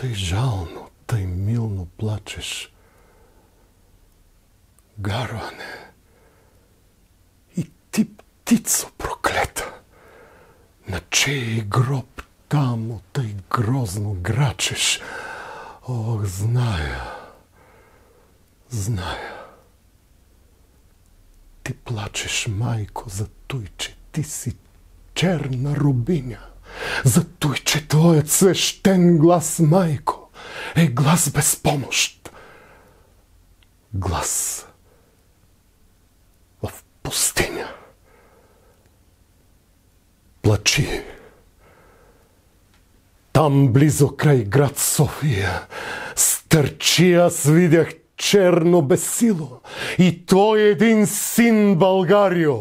тъй жално, тъй милно плачеш, Гарване, и ти, птицо проклета, на чий гроб тамо тъй грозно грачеш. Ох, зная. Ти плачеш, майко, за той, че ти си черна рубиня, за той, че твоят свещен глас, майко, е глас без помощ. Глас в пустиня. Плачи. Там близо край град София стърчи, аз видях черно бесило и той един син Българио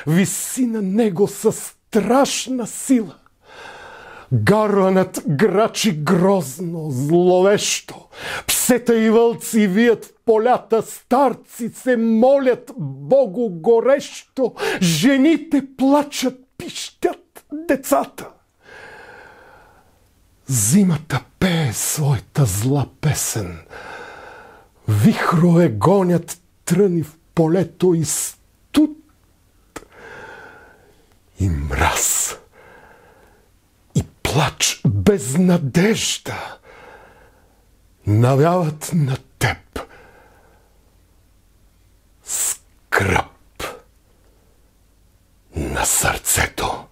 виси на него със страшна сила. Гарванът грачи грозно, зловещо, псета и вълци вият в полята, старци се молят Богу горещо, жените плачат, пищят децата. Зимата пее своята зла песен, вихрове гонят тръни в полето и студ и мраз и плач без надежда навяват на теб скръб на сърцето.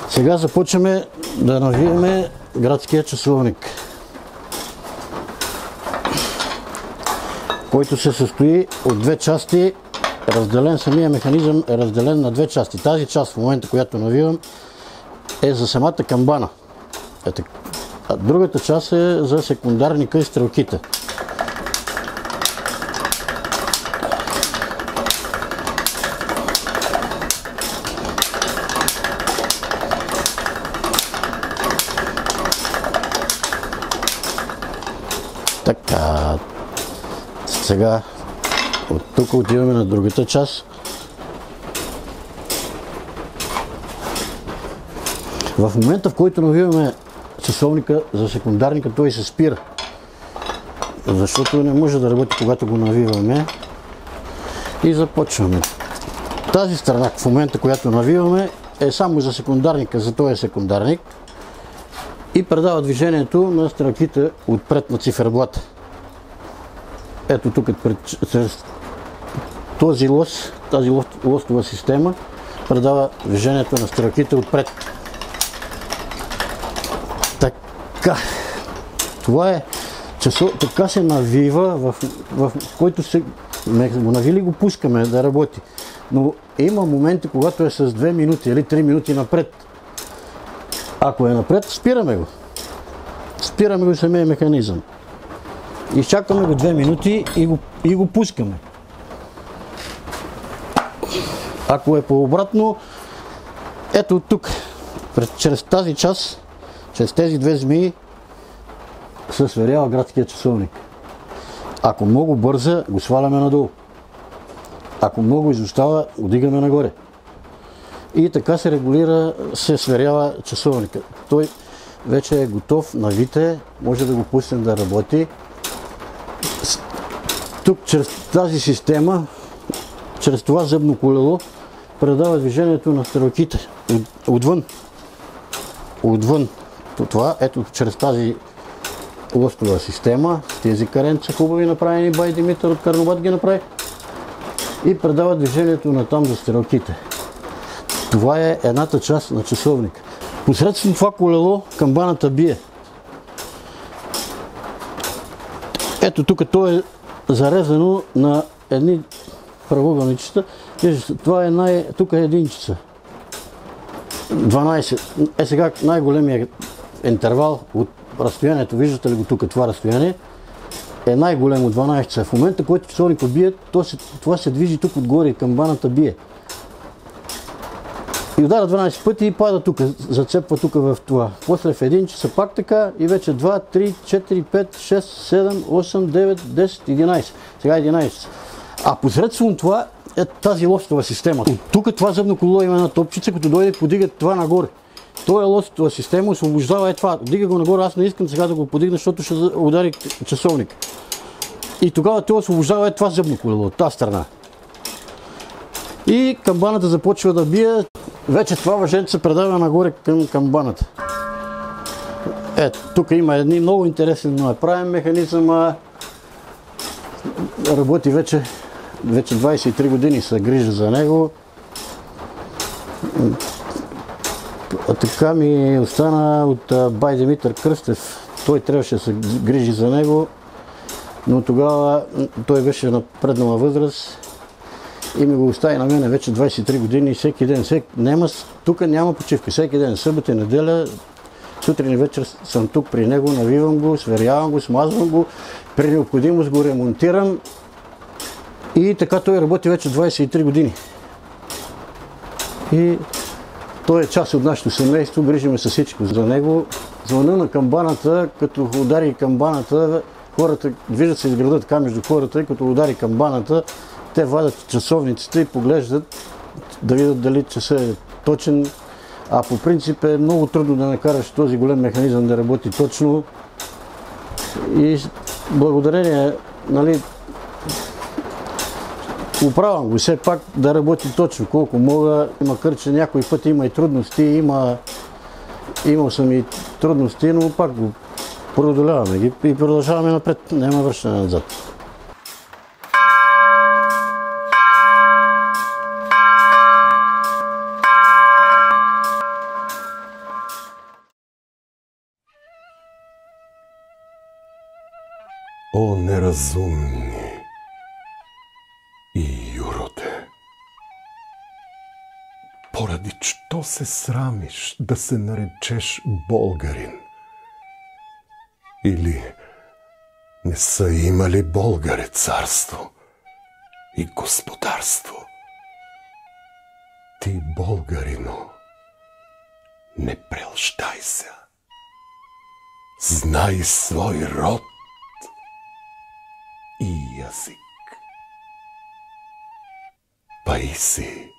Сега започваме да навиваме градския часовник, който се състои от две части. Самия механизъм е разделен на две части. Тази част в момента, която навивам, е за самата камбана, а другата част е за секундарника и стрелките. Така, сега от тук отиваме на другата част. В момента, в който навиваме часовника за секундарника, той се спира, защото не може да работи, когато го навиваме. И започваме. Тази страна в момента, която навиваме, е само за секундарника, за този секундарник, и предава движението на стрелките отпред на циферблата. Ето тук чрез този лост, тази лостова система предава движението на стрелките отпред. Така, това е така се навива, в който го навили, го пускаме да работи. Но има моменти, когато е с 2 минути или 3 минути напред. Ако е напред, спираме го. Спираме го самия механизъм. Изчакваме го 2 минути и го пускаме. Ако е по-обратно, ето тук, чрез тази част, чрез тези 2 змии, се сверява градския часовник. Ако много бърза, го сваляме надолу. Ако много изостава, го дигаме нагоре. И така се регулира, се сверява часовника. Той вече е готов, навите, може да го пуснем да работи. Тук чрез тази система, чрез това зъбно колело, предава движението на стрелките отвън. Отвън. Това, ето, чрез тази лостова система, тези каренца хубави направени, бай Димитър от Карнобат ги направи, и предава движението на там за стрелките. Това е едната част на часовника. Посредством това колело камбаната бие. Ето тук то е зарезано на едни правоъгълничета. Това е тук е 1 часа. 12. Сега най-големият интервал от разстоянието, виждате ли го тук, това разстояние, е най-големо 12 часа. В момента, който часовника бие, това се движи тук отгоре и камбаната бие. И удара 12 пъти и пада тук, зацепва тук в това. После в 1 часа пак така и вече 2, 3, 4, 5, 6, 7, 8, 9, 10, 11. Сега 11 часа. А посредством това е тази лостова система. От тук това зъбно колело има една топчица, като дойде подига това нагоре. Това е лостова система, освобождава това. Дига го нагоре, аз не искам сега да го подигна, защото ще удари часовник. И тогава това освобождава това зъбно колело от тази страна. И камбаната започва да бие. Вече това въженце се предава нагоре към камбаната. Ето, тук има едни много интересен направен механизъм. Работи вече 23 години, се грижа за него. Така ми остана от бай Димитър Кръстев. Той трябваше да се грижи за него, но тогава той беше на напреднала възраст и ми го остави на мене вече 23 години. Всеки ден, тук няма почивка, всеки ден, събота и неделя, сутрин и вечер съм тук при него, навивам го, сверявам го, смазвам го, при необходимост го ремонтирам и така той работи вече 23 години. И той е част от нашето семейство, грижиме се всичко за него. Звъна на камбаната, като удари камбаната, хората движат се из града така между хората и като удари камбаната, те вадят часовниците и поглеждат да видят дали часът е точен. А по принцип е много трудно да накараш този голям механизъм да работи точно. И благодарение, нали, управям го все пак да работи точно колко мога, макар че някои пъти има и трудности, имал съм и трудности, но пак го преодоляваме ги и продължаваме напред, няма връщане назад. О, неразумни и юроде! Поради що се срамиш да се наречеш българин? Или не са имали българи царство и господарство? Ти, българино, не прелщай се. Знай свой род и язик. Паисий,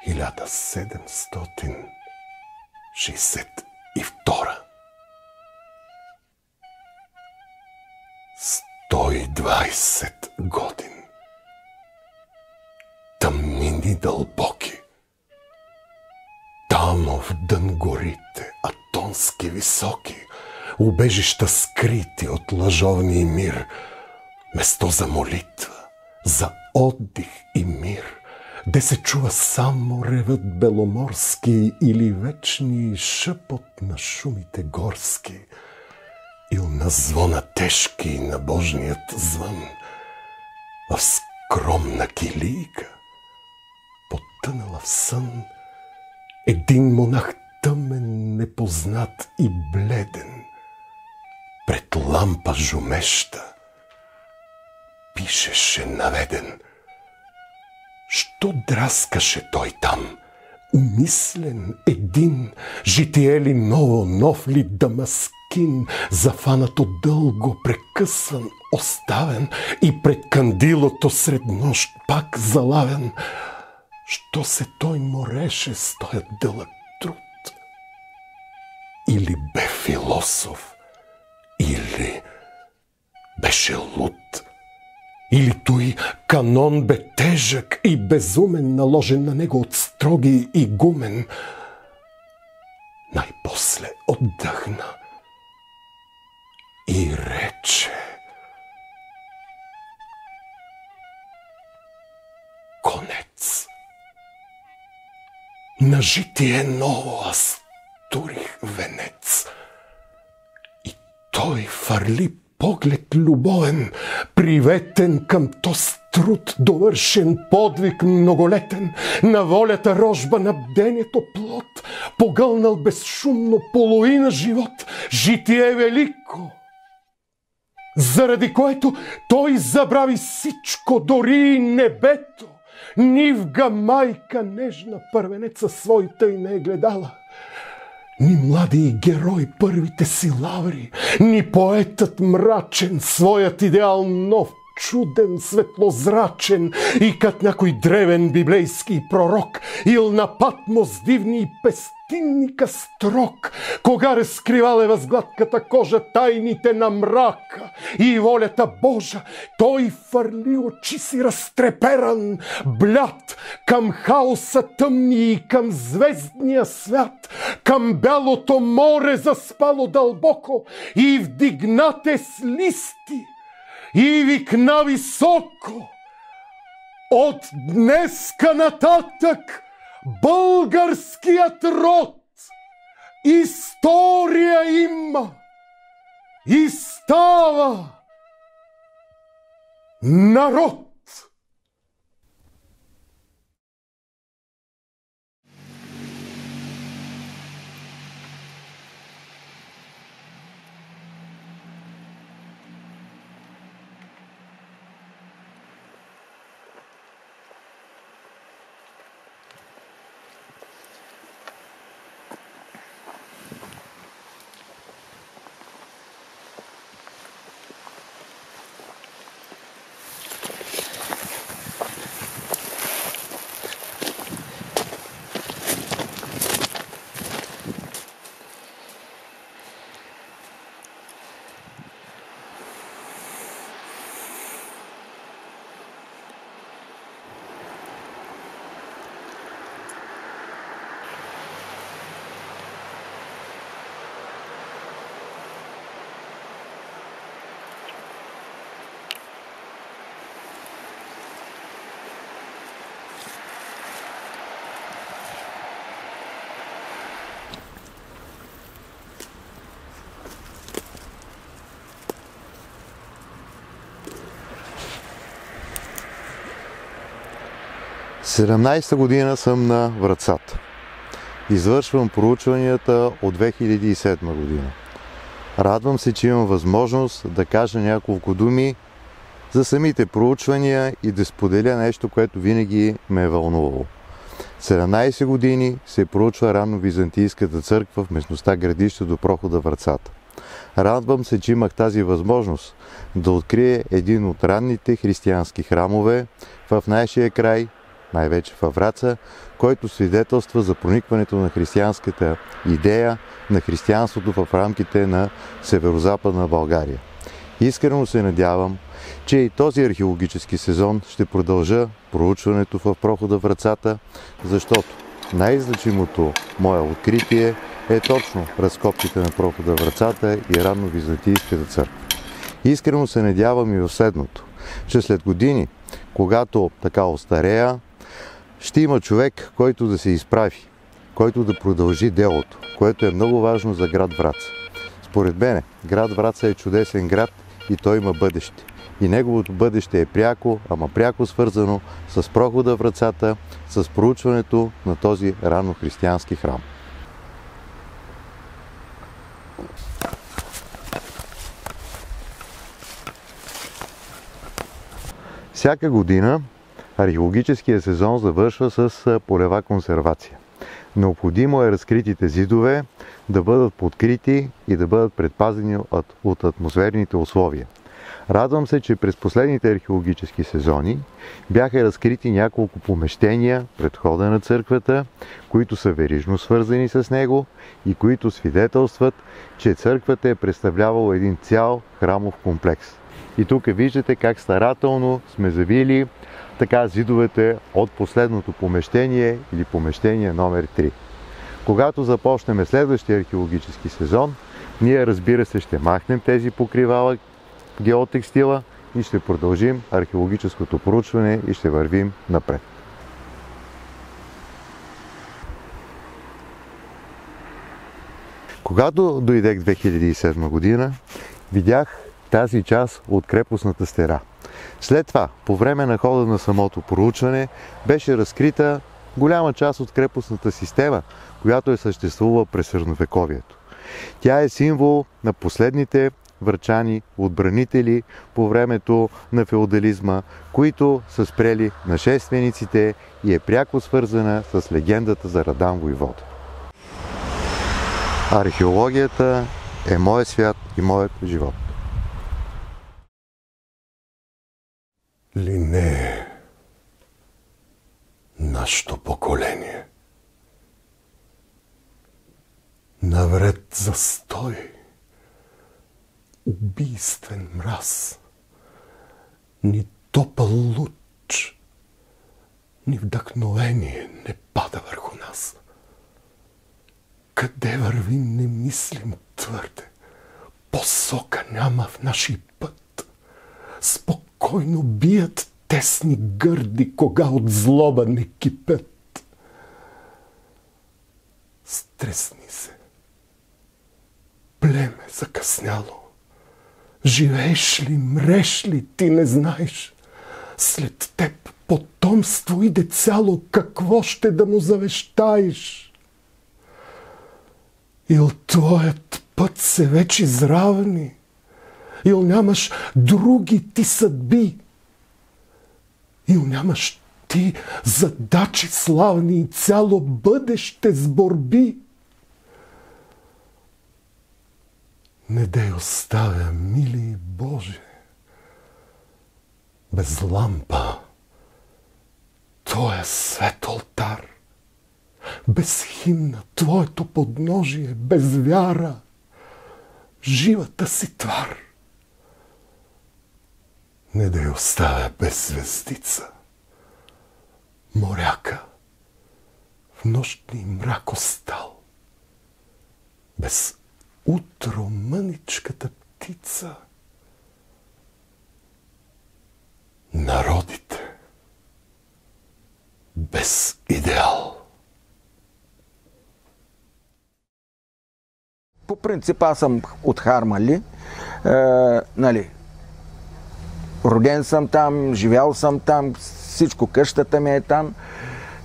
1762. 120 години. Тъмнини дълбоки. Тамов дън горите, атонски високи, убежища скрити от лъжовния мир, место за молитва, за отдих и мир, де се чува само ревът беломорски или вечни шепот на шумите горски, ил на звона тежки на Божният звън, в скромна килийка, потънала в сън, един монах тъмен, непознат и бледен, пред лампа жумеща, пишеше наведен. Що драскаше той там? Умислен един, житие ли ново, нов ли дамаскин, зафанато дълго, прекъсан, оставен и пред кандилото сред нощ пак залавен. Що се той мореше с тоя дълъг труд? Или бе философ, или беше луд, или той канон бе тежък и безумен, наложен на него от строги игумен. Най-после отдъхна и рече: конец. На житие ново аз турих венец. И той фърли поглед любовен, приветен към тоз труд, довършен подвиг многолетен, на волята рожба, на бдението плод, погълнал безшумно половина живот, житие велико, заради което той забрави всичко, дори и небето. Нивга майка нежна първенеца своята и не е гледала. Ни млади герой първите си лаври, ни поетът мрачен, своят идеал нов, чуден, светлозрачен и кът някой древен библейски пророк, ил на Патмос дивни пестинника строк, кога разкривал е възгладката кожа тайните на мрака и волята Божа, той фърли очи си разтреперан, блят, към хаоса тъмни и към звездния свят, към бялото море заспало дълбоко и вдигнате с листи и викна високо: от днеска нататък българският род история има и става народ. В 17-та година съм на Врацата. Извършвам проучванията от 2007 година. Радвам се, че имам възможност да кажа няколко думи за самите проучвания и да споделя нещо, което винаги ме е вълнувало. 17 години се проучва ранно-византийската църква в местността Градище до прохода Врацата. Радвам се, че имах тази възможност да открия един от ранните християнски храмове в нашия край, най-вече във Враца, който свидетелства за проникването на християнската идея, на християнството в рамките на северо-западна България. Искрено се надявам, че и този археологически сезон ще продължа проучването в прохода Врацата, защото най-значимото мое откритие е точно разкопките на прохода Врацата и ранно-византийската църква. Искрено се надявам и в следното, че след години, когато така остарея, ще има човек, който да се изправи, който да продължи делото, което е много важно за град Враца. Според мен, град Враца е чудесен град и той има бъдеще. И неговото бъдеще е пряко, ама пряко свързано с прохода Врацата, с проучването на този ранно християнски храм. Всяка година археологическия сезон завършва с полева консервация. Необходимо е разкритите зидове да бъдат подкрити и да бъдат предпазени от атмосферните условия. Радвам се, че през последните археологически сезони бяха разкрити няколко помещения пред входа на църквата, които са верижно свързани с него и които свидетелстват, че църквата е представлявала един цял храмов комплекс. И тук виждате как старателно сме завили така зидовете от последното помещение или помещение номер 3. Когато започнем следващия археологически сезон, ние, разбира се, ще махнем тези покривала геотекстила и ще продължим археологическото проучване и ще вървим напред. Когато дойдех 2007 година, видях тази част от крепостната стена. След това, по време на хода на самото проучване, беше разкрита голяма част от крепостната система, която е съществувала през средновековието. Тя е символ на последните врачани, отбранители по времето на феодализма, които са спрели нашествениците и е пряко свързана с легендата за Радан Войвода. Археологията е моят свят и моят живот. Ли не е нашето поколение навред застой, убийствен мраз, ни топъл луч, ни вдъхновение не пада върху нас. Къде вървим, не мислим твърде. Посока няма в нашия път. Спокойно бият тесни гърди, кога от злоба не кипят. Стресни се. Племе закъсняло. Живееш ли, мреш ли, ти не знаеш. След теб потомство иде цяло, какво ще да му завещаеш? Ил твоят път се вече изравни, ил нямаш други ти съдби, ил нямаш ти задачи славни и цяло бъдеще с борби. Не дей оставя, мили Боже, без лампа Твоя свет олтар, без химна Твоето подножие, без вяра, живата си твар. Не да я оставя без звездица, моряка в нощни мрак остал, без утро мъничката птица. Народите без идеал. По принцип аз съм от Харманли, нали, роден съм там, живял съм там, всичко, къщата ми е там.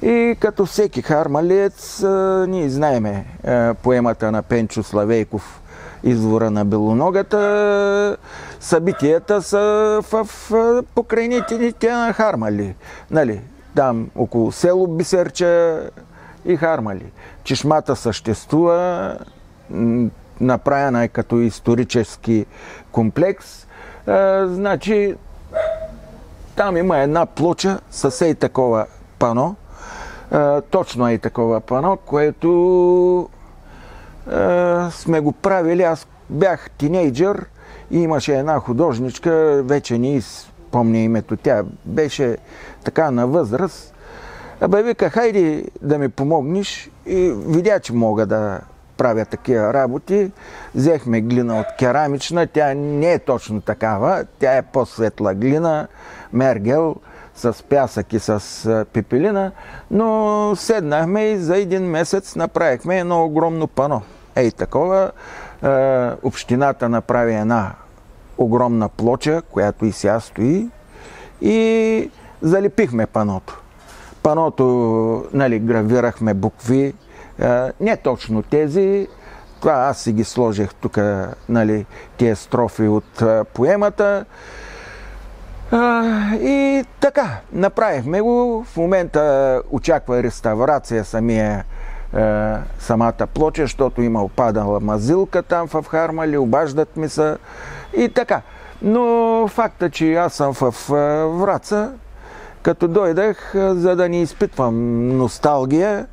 И като всеки хармалиец, ние знаеме поемата на Пенчо Славейков "Извора на Белоногата", събитията са в покрайните на Харманли. Нали, там около село Бисерче и Харманли. Чешмата съществува, направена е като исторически комплекс. Значи, там има една плоча с ей такова пано, точно е такова пано, което сме го правили. Аз бях тинейджър и имаше една художничка, вече не спомня името, тя беше така на възраст. Вика, хайде да ми помогнеш, и видя, че мога да правя такива работи. Взехме глина от керамична, тя не е точно такава, тя е по-светла глина, мергел, с пясък и с пепелина, но седнахме и за един месец направихме едно огромно пано. Ей такова, общината направи една огромна плоча, която и сега стои, и залепихме паното. Паното, нали, гравирахме букви, не точно тези, това аз си ги сложих тук, нали, тия строфи от поемата. И така, направихме го. В момента очаква реставрация самата плоча, защото има опадала мазилка там в Хармали, обаждат ми се и така. Но факта, че аз съм в Враца, като дойдах, за да не изпитвам носталгия,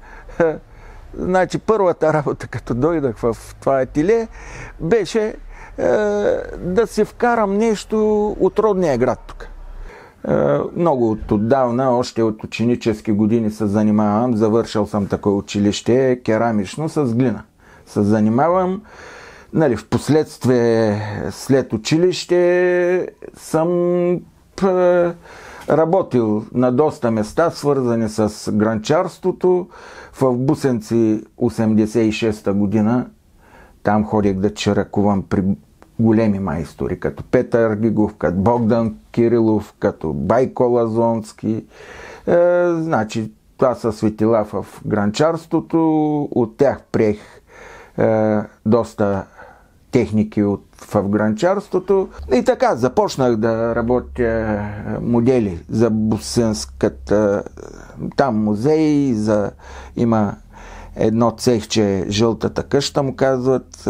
значи първата работа, като дойдах в това ателие, беше да си вкарам нещо от родния град тук. Много отдавна, още от ученически години се занимавам. Завършил съм такова училище, керамично, с глина. Се занимавам. Нали, в последствие, след училище, съм работил на доста места, свързани с гранчарството. В Бусенци 86-та година, там ходих да чиракувам при големи майстори, като Петър Гигов, като Богдан Кирилов, като Байко Лазонски. Значи, това са светила в гранчарството. От тях приех доста техники в гранчарството. И така, започнах да работя модели за Бусенската там музей, има едно цехче, жълтата къща му казват.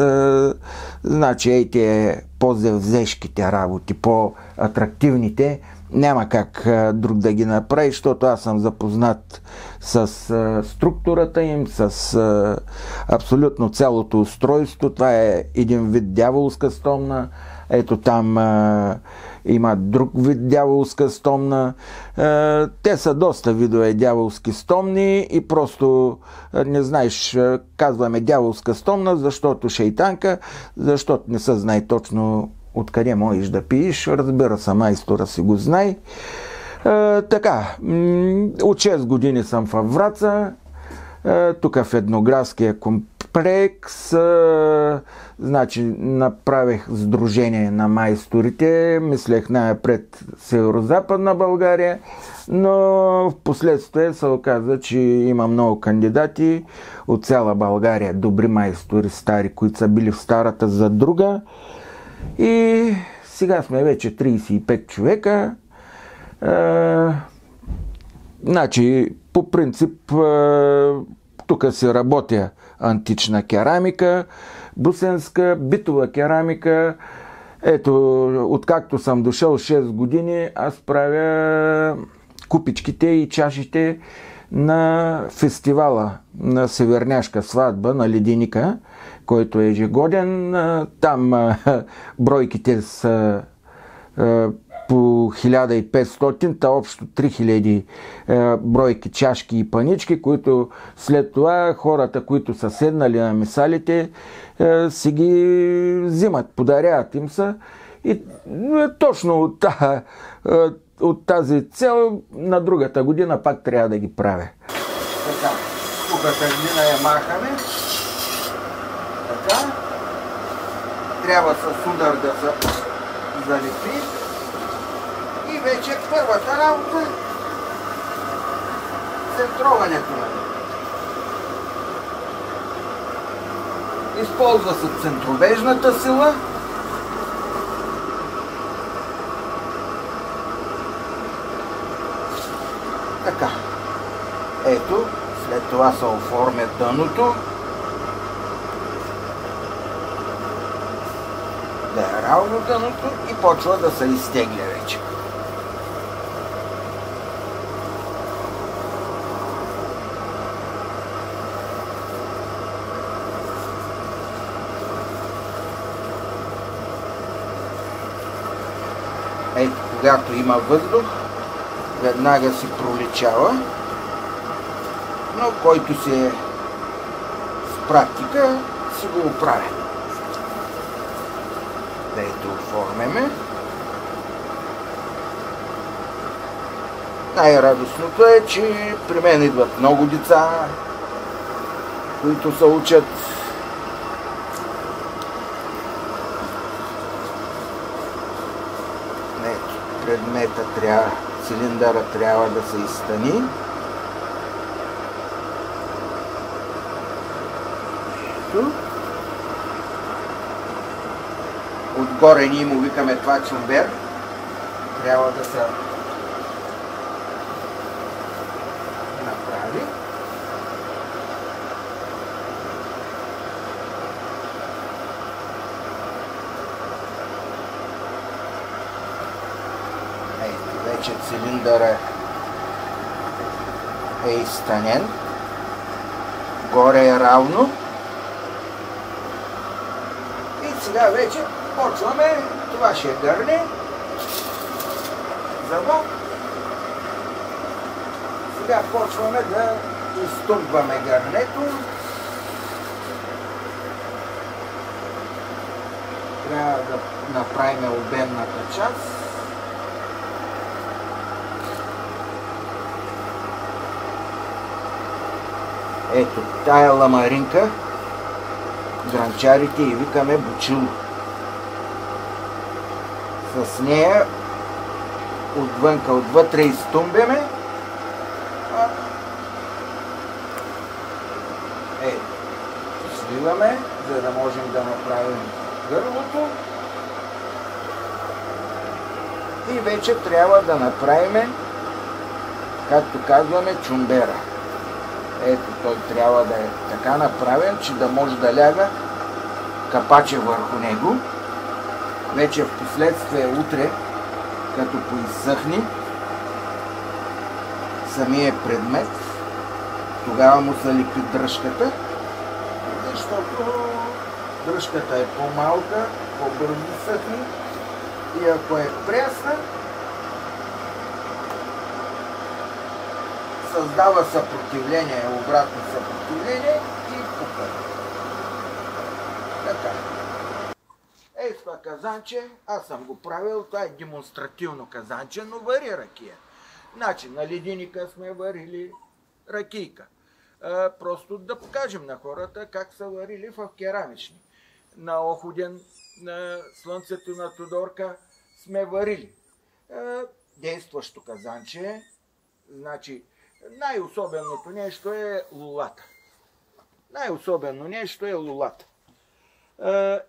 Значи, тия по-зевзешките работи, по-атрактивните, няма как друг да ги направи, защото аз съм запознат с структурата им, с абсолютно цялото устройство. Това е един вид дяволска стомна. Ето там има друг вид дяволска стомна. Те са доста видове дяволски стомни и просто не знаеш, казваме дяволска стомна, защото шейтанка, защото не се знае точно откъде можеш да пиеш. Разбира се, майстора си го знае. Така, от 6 години съм във Враца, тук в етнографския комплекс. Значи, направих сдружение на майсторите, мислех най-напред северо-западна България, но в последствие се оказа, че има много кандидати от цяла България, добри майстори, стари, които са били в старата задруга. И сега сме вече 35 човека. Значи, по принцип, тук се работя антична керамика, бусенска, битова керамика. Ето, откакто съм дошъл 6 години, аз правя купичките и чашите на фестивала на Северняшка сватба на Леденика, който е ежегоден. Там бройките са по 1500, та общо 3000 бройки чашки и панички, които след това хората, които са седнали на мисалите, си ги взимат, подаряват им се. И точно от тази цел на другата година пак трябва да ги правя. Така, тук глина я махаме. Така. Трябва с удар да се залепи. И вече първата работа – центроването. Използва се центробежната сила. Така. Ето, след това се оформя дъното. Да е равно дъното и почва да се изтегля вече. Ето, когато има въздух, веднага си проличава, но който си е с практика, си го оправя. Ето, оформяме. Най-радостното е, че при мен идват много деца, които се учат. Ето, предмета трябва, цилиндъра трябва да се изтъни. Ето. Отгоре ние му викаме това чумбер. трябва да се направи. Ето, вече цилиндъра е изтънен. Горе е равно. И сега вече почваме. Това ще е гърне. Завод. Сега почваме да изтумпваме гърнето. Трябва да направим обемната част. Ето, тая ламаринка, гранчарите и викаме бучило. С нея отвънка, отвътре изтумбяме. Сливаме, за да можем да направим гърлото. И вече трябва да направим, както казваме, чумбера. Ето, той трябва да е така направен, че да може да ляга капаче върху него. Вече в последствие утре, като поизсъхне самия предмет, тогава му се лепи дръжката, защото дръжката е по-малка, по-бързо съхне и ако е прясна, създава съпротивление, обратно съпротивление и пука. Така. Ей, това казанче, аз съм го правил, това е демонстративно казанче, но вари ракия. Значи, на лединика сме варили ракийка. Просто да покажем на хората как са варили в керамични. На Охуден, на Слънцето на Тодорка сме варили. Действащо казанче, значи, най-особеното нещо е лулата. Най-особено нещо е лулата.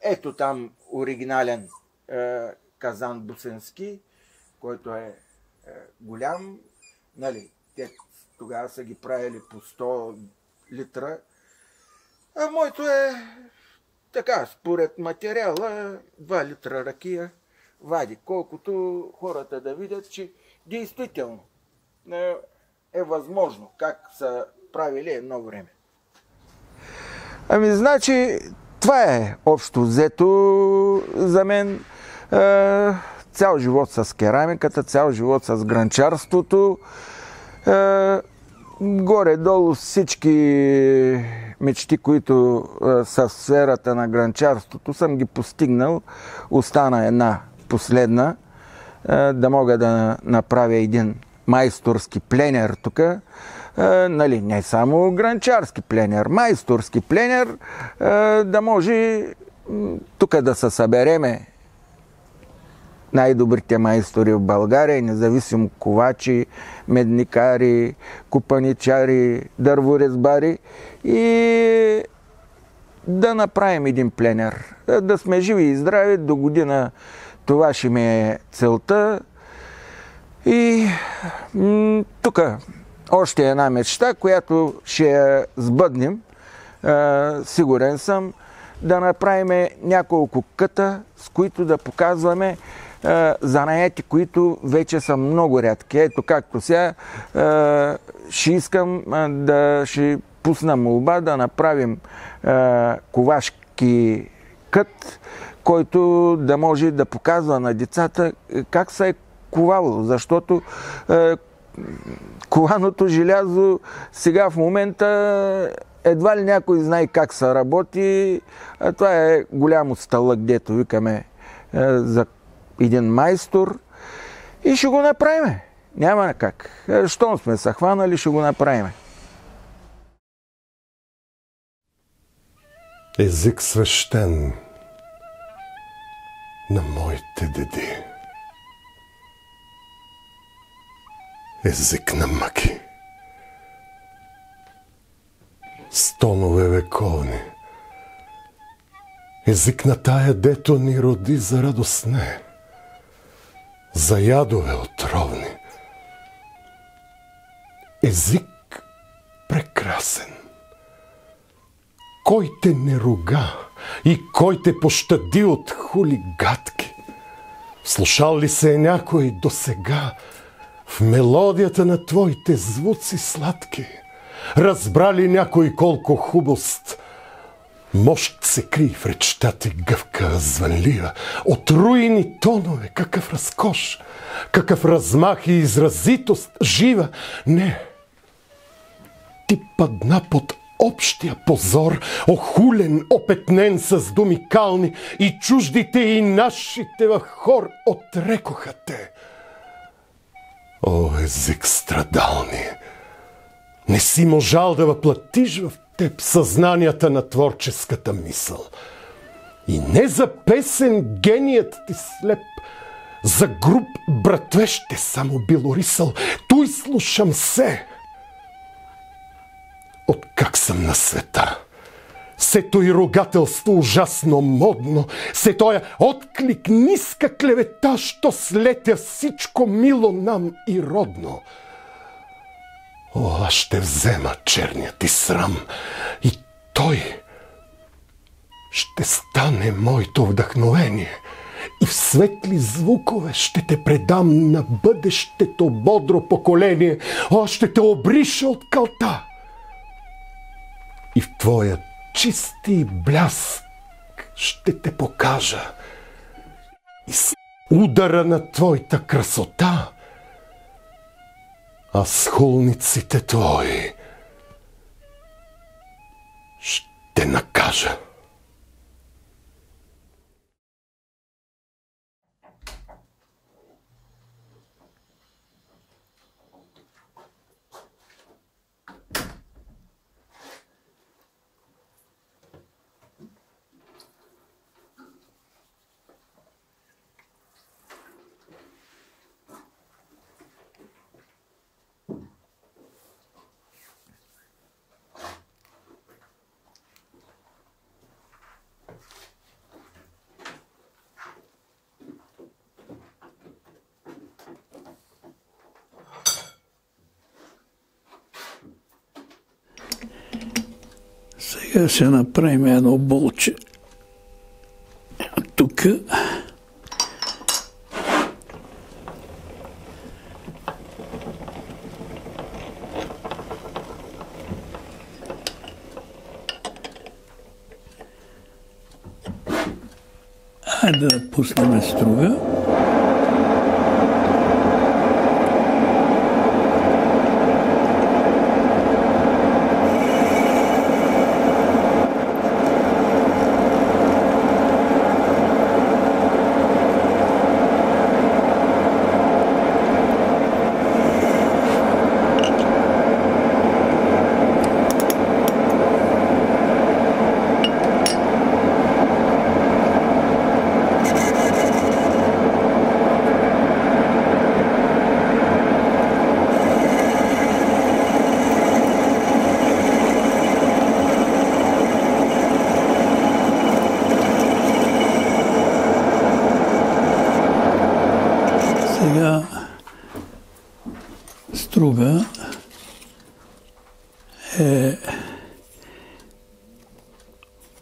Ето там оригинален казан бусенски, който е голям. Нали, те тогава са ги правили по 100 литра. А моето е така, според материала, 2 литра ракия вади. Колкото хората да видят, че действително е възможно, как са правили едно време. Ами, значи, това е общо взето за мен. Цял живот с керамиката, цял живот с гранчарството. Горе-долу всички мечти, които са в сферата на гранчарството, съм ги постигнал. Остана една последна, да мога да направя един майсторски пленер тук. Нали, не само гранчарски пленер, майсторски пленер, да може тук да се събереме най-добрите майстори в България, независимо ковачи, медникари, купаничари, дърворезбари и да направим един пленер. Да сме живи и здрави, до година това ще ми е целта. И тук още една мечта, която ще я сбъднем, сигурен съм, да направим няколко къта, с които да показваме занаяти, които вече са много рядки. Ето както сега ще искам да ще пусна молба да направим ковашки кът, който да може да показва на децата как се е ковало, защото кованото желязо сега в момента едва ли някой знае как се работи. Това е голямо стълък, дето викаме за един майстор и ще го направим. Няма как. Щом сме се хванали, ще го направим. Език свещен на моите деди. Език на мъки. Стонове вековни. Език на тая, дето ни роди за радостне. за ядове отровни. Език прекрасен. Кой те не руга и кой те пощади от хулигатки? Слушал ли се е някой досега в мелодията на твоите звуци сладки? Разбрали някой колко хубост? Мощ се крие в речта ти гъвка, звънлива, от руини тонове, какъв разкош, какъв размах и изразитост жива. Не, ти падна под общия позор, охулен, опетнен с думи кални, и чуждите и нашите в хор отрекоха те. О, език страдални! Не си можал да въплатиш в теб съзнанията на творческата мисъл. И не за песен геният ти слеп, за груб братвещ те само бил орисал. Той слушам се. От как съм на света. Сето и ругателство ужасно модно, се тоя отклик ниска клевета, що слетя всичко мило нам и родно. О, аз ще взема черния ти срам и той ще стане моето вдъхновение и в светли звукове ще те предам на бъдещето бодро поколение. О, ще те обриша от калта и в твоя чисти бляск ще те покажа и с удара на твоята красота а с хулниците твои ще накажа. Сега ще направим едно болче. Тук. Хайде да пуснем струга. Сега струга е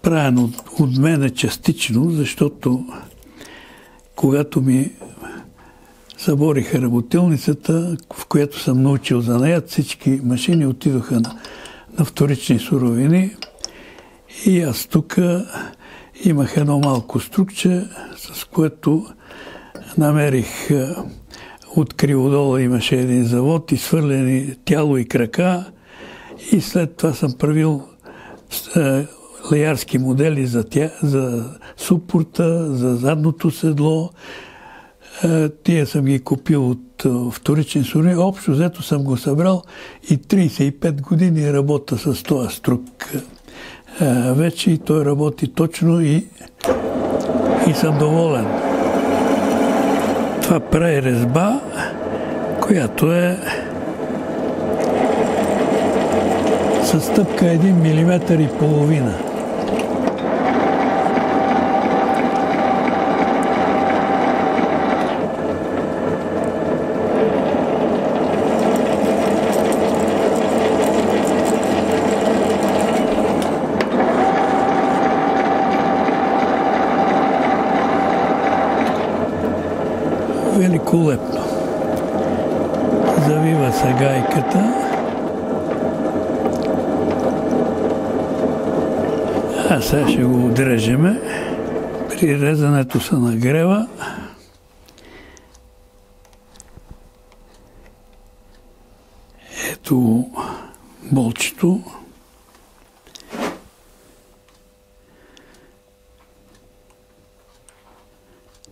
правен от мене частично, защото когато ми събориха работилницата, в която съм научил занаят, всички машини отидоха на вторични суровини и аз тук имах едно малко струкче, с което намерих от Криводола имаше един завод, изхвърлени тяло и крака и след това съм правил леярски модели за супорта, за задното седло. Тия съм ги купил от вторични суровини. Общо взето съм го събрал и 35 години работя с този струк. Вече и той работи точно и съм доволен. Това прави резба, която е със стъпка 1 мм и половина. великолепно. Завива се гайката. А сега ще го отрежеме. При резането се нагрева. Ето болчето.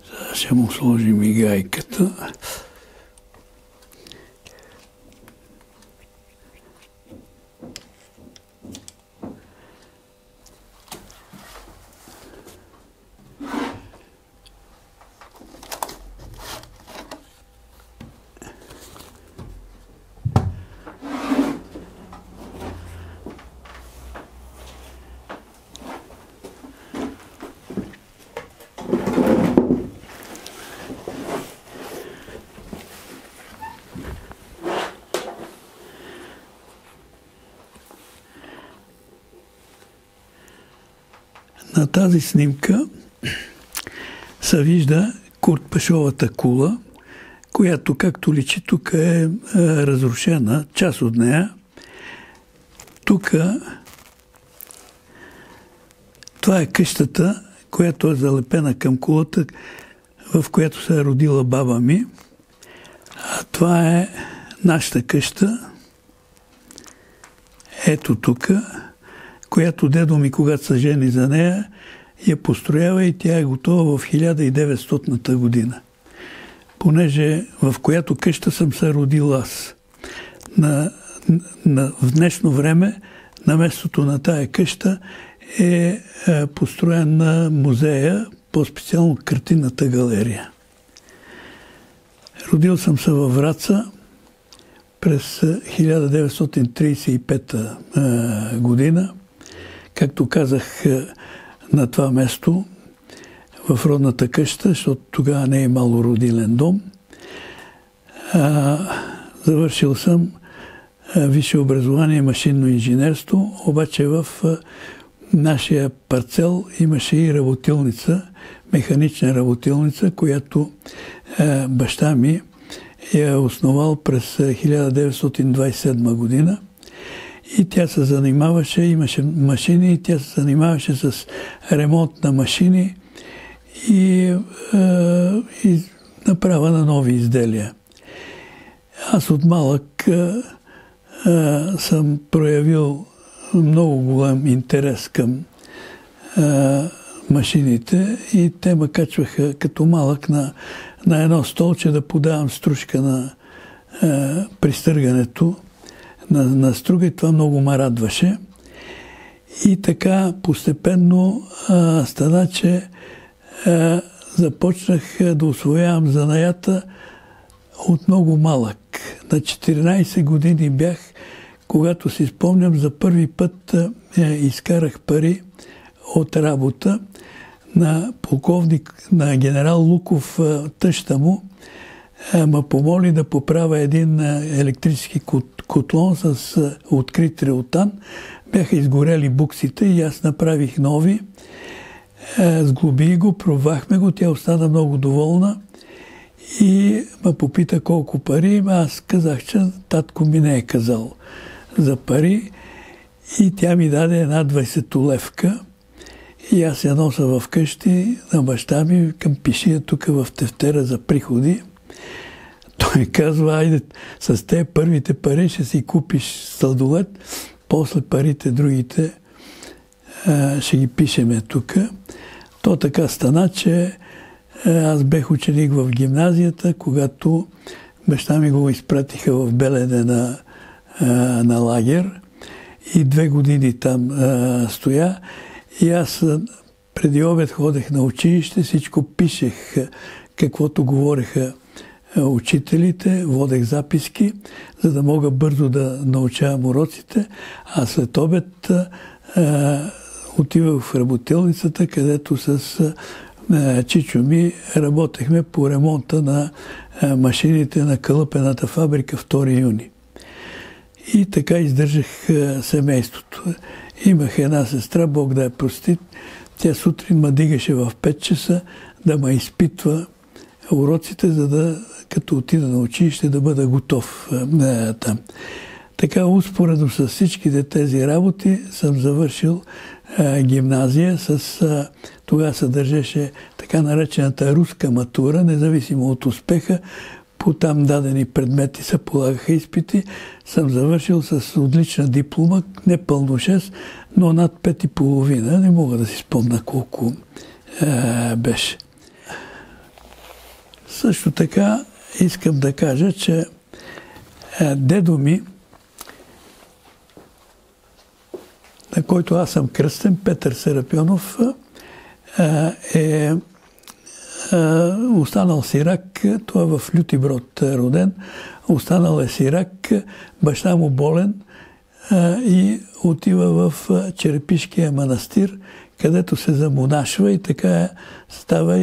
Сега ще му сложим и гайката. На тази снимка се вижда Куртпашовата кула, която, както личи, тук е разрушена, част от нея. Тук това е къщата, която е залепена към кулата, в която се е родила баба ми. А това е нашата къща. Ето тук, която дедо ми, когато се жени за нея, я построява и тя е готова в 1900 година. Понеже в която къща съм се родил аз. В днешно време на местото на тая къща е построен на музея, по-специално картинната галерия. Родил съм се във Враца през 1935 година. Както казах, на това место, в родната къща, защото тогава не е имало родилен дом. Завършил съм висше образование машинно инженерство, обаче в нашия парцел имаше и работилница, механична работилница, която баща ми е основал през 1927 година. И тя се занимаваше, имаше машини, и тя се занимаваше с ремонт на машини и направа на нови изделия. Аз от малък съм проявил много голям интерес към машините и те ме качваха като малък на едно столче да подавам стружка на пристъргането на струга и това много ме радваше. И така постепенно стана, че започнах да усвоявам занаята от много малък. На 14 години бях, когато си спомням, за първи път изкарах пари от работа на полковник, на генерал Луков, тъща му, ме помоли да поправя един електрически котлон с открит реотан. Бяха изгорели буксите и аз направих нови. Сглобих го, пробвахме го, тя остана много доволна и ме попита колко пари. Аз казах, че татко ми не е казал за пари и тя ми даде една 20-левка и аз я нося в къщи на баща ми, към пишия тук в тефтера за приходи. Той казва, айде, с те първите пари ще си купиш сладолед, после парите другите ще ги пишеме тук. То така стана, че аз бех ученик в гимназията, когато баща ми го изпратиха в Белене на лагер и 2 години там стоя. И аз преди обед ходех на училище, всичко пишех, каквото говореха учителите, водех записки, за да мога бързо да научавам уроците, а след обед отивах в работилницата, където с чичо ми работехме по ремонта на машините на кълъпената фабрика 2 юни. И така издържах семейството. Имах една сестра, Бог да я прости, тя сутрин ме дигаше в 5 часа да ме изпитва уроците, за да, като отида на училище да бъда готов там. Така, успоредно с всичките тези работи съм завършил гимназия тогава се държеше така наречената руска матура, независимо от успеха, по там дадени предмети се полагаха изпити. Съм завършил с отлична диплома, не пълно 6, но над 5,5. Не мога да си спомня колко беше. Също така искам да кажа, че дедо ми, на който аз съм кръстен, Петър Серапионов, е останал сирак, той е в Лютиброд роден, останал е сирак, баща му болен и отива в Черепишкия манастир, където се замонашва и така става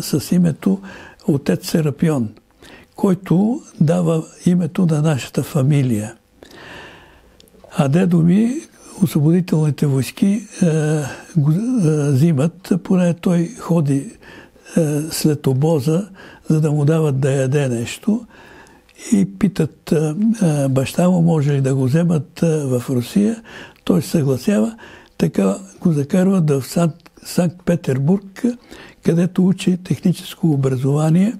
с името отец Серапион, който дава името на нашата фамилия. А дедо ми, освободителните войски го взимат, поне той ходи след обоза, за да му дават да яде нещо и питат баща му, може ли да го вземат в Русия. Той се съгласява, така го закарват в Санкт-Петербург, където учи техническо образование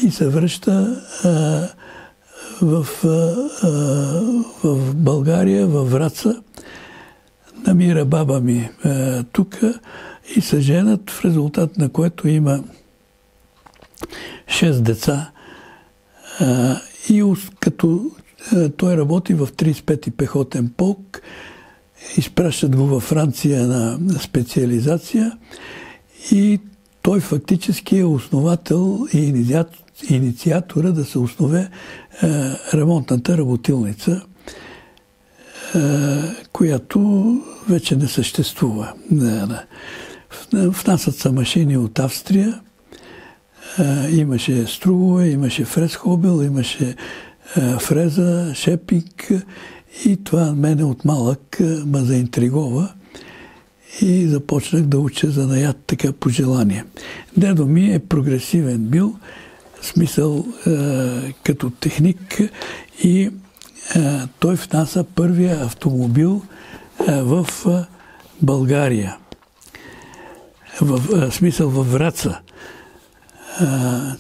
и се връща в България, във Враца. Намира баба ми тук и се женят, в резултат на което има 6 деца. И като той работи в 35-ти пехотен полк, изпращат го във Франция на специализация и той фактически е основател и инициатора да се основе ремонтната работилница, която вече не съществува. Внасят са машини от Австрия, имаше стругове, имаше фрезхобел, имаше фреза, шепик и това мене от малък ме заинтригова и започнах да уча занаят така по желание. Дедо ми е прогресивен бил, в смисъл като техник и той внася първия автомобил в България. В смисъл във Враца.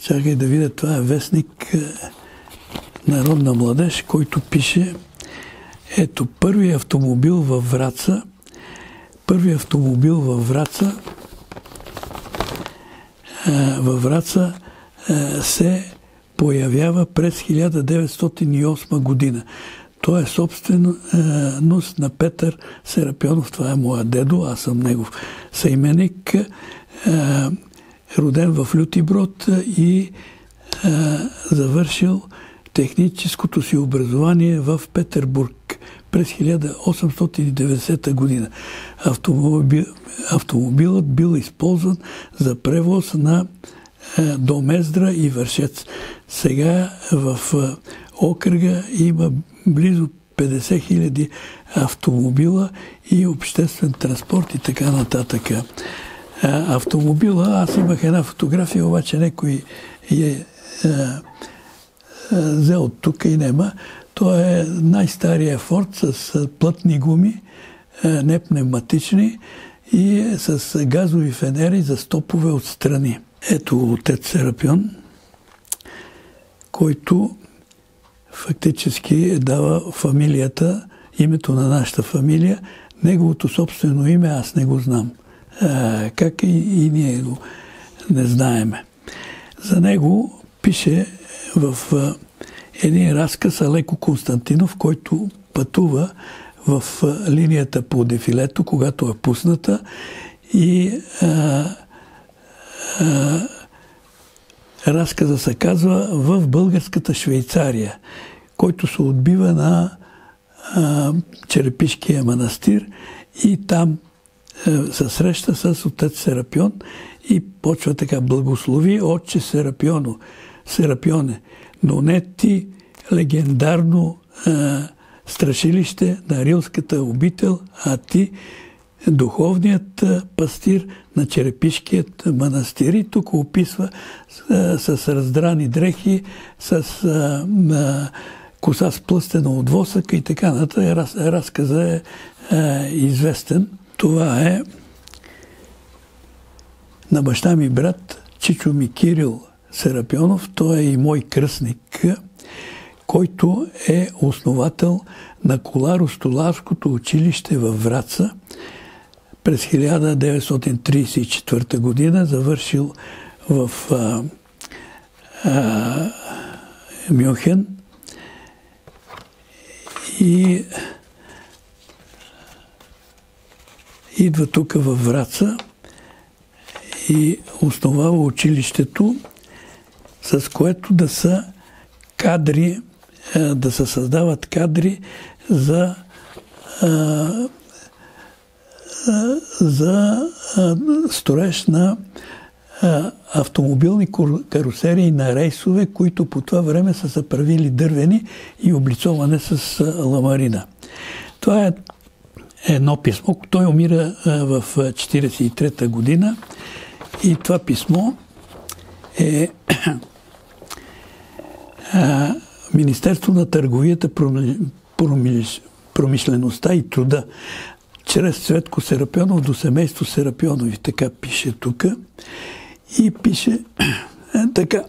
Чакай да видя, това е вестник Народна младеж, който пише: ето, първият автомобил във Враца. Първият автомобил във Враца се появява през 1908 година. Той е собственост на Петър Серапионов. Това е моя дедо, аз съм негов съименник, роден в Лютиброд и завършил техническото си образование в Петербург през 1890 година. Автомобилът бил използван за превоз до Мездра и Вършец. Сега в окръга има близо 50 000 автомобила и обществен транспорт и така нататък. Автомобила, аз имах една фотография, обаче някой е взел от тук и нема. То е най-стария Форд с плътни гуми, не пневматични и с газови фенери за стопове отстрани. Ето отец Серапион, който фактически дава фамилията, името на нашата фамилия. Неговото собствено име аз не го знам. Как и ние го не знаеме. За него пише в един разказ Алеко Константинов, който пътува в линията по дефилето, когато е пусната и разказа се казва в българската Швейцария, който се отбива на Черепишкия манастир и там се среща с отец Серапион и почва така: благослови отче Серапионе, но не ти легендарно страшилище на Рилската обител, а ти духовният пастир на Черепишкият манастир. И тук описва с раздрани дрехи, с коса сплъстена от восъка и така нататък. Разказът е известен. Това е на баща ми брат Чичо ми Кирил Серапионов. Той е и мой кръстник, който е основател на Коларо-столарското училище във Враца през 1934 година, завършил в Мюнхен и идва тук във Враца и основава училището, с което да са кадри, да се създават кадри за строеж на автомобилни карусерии на рейсове, които по това време са се правили дървени и облицоване с ламарина. Това е едно писмо. Той умира в 1943 година и това писмо е Министерство на търговията, промишлеността и труда чрез Цветко Серапионов до семейство Серапионови. Така пише тук. И пише така.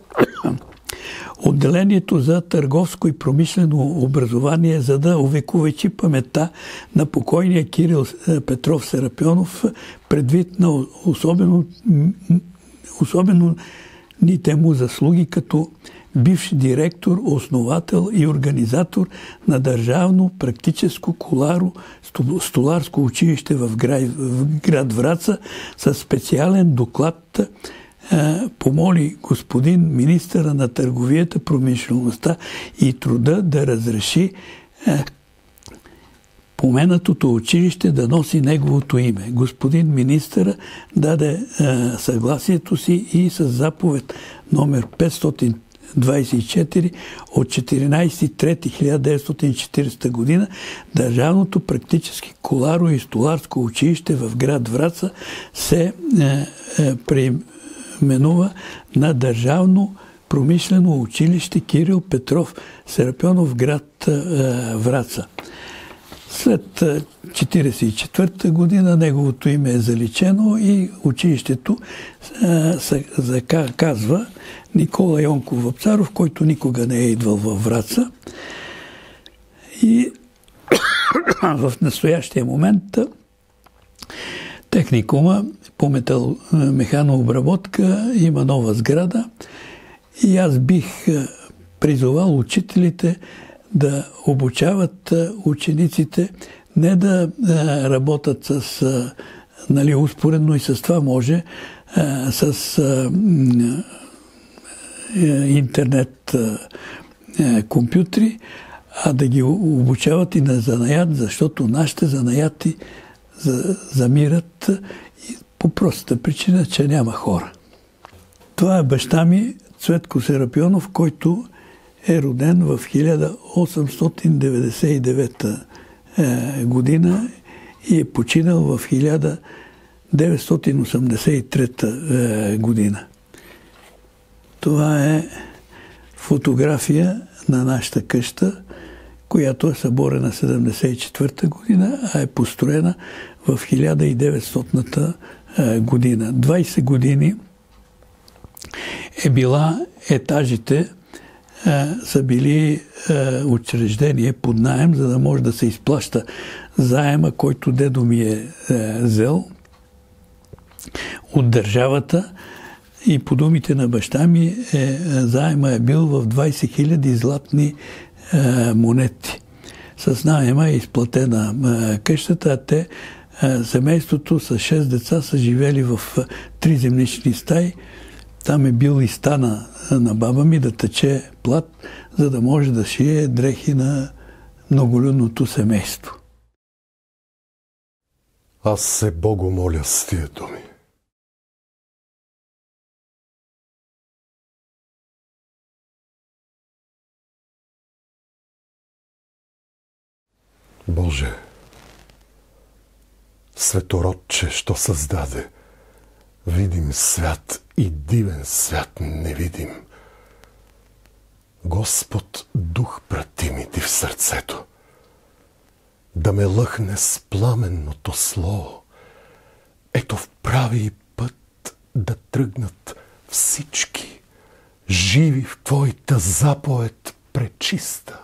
Отделението за търговско и промишлено образование, за да увековечи паметта на покойния Кирил Петров Серапионов, предвид на особените му заслуги като бивш директор, основател и организатор на държавно практическо коларо-столарско училище в град Враца, със специален доклад помоли господин министъра на търговията, промишлеността и труда да разреши поменатото училище да носи неговото име. Господин министъра даде съгласието си и с заповед номер 524 от 14.3.1940 година Държавното практически коларо и столарско училище в град Враца се преименува на Държавно промишлено училище Кирил Петров Серапионов в град Враца. След 1944 година неговото име е заличено и училището се казва Никола Йонков Вапцаров, който никога не е идвал във Враца. И в настоящия момент техникума по металомеханообработка има нова сграда и аз бих призовал учителите да обучават учениците, не да работят с, успоредно и с това може, с интернет компютри, а да ги обучават и на занаят, защото нашите занаяти замират по простата причина, че няма хора. Това е баща ми, Цветко Серапионов, който е роден в 1899 година и е починал в 1983 година. Това е фотография на нашата къща, която е съборена 1974 година, а е построена в 1900 година. 20 години е била етажите, са били учреждения под наем, за да може да се изплаща заема, който дедо ми е взел от държавата. И по думите на баща ми, заема е бил в 20 000 златни монети. С наема е изплатена къщата, а те, семейството с 6 деца, са живели в 3 землични стаи. Там е бил и стана на баба ми да тече плат, за да може да шие дрехи на многолюдното семейство. Аз се Богу моля с тия думи. Боже, Светородче, що създаде видим свят и дивен свят невидим. Господ дух прати ми ти в сърцето, да ме лъхне с пламенното слово. Ето в прави път да тръгнат всички, живи в Твоята заповед пречиста.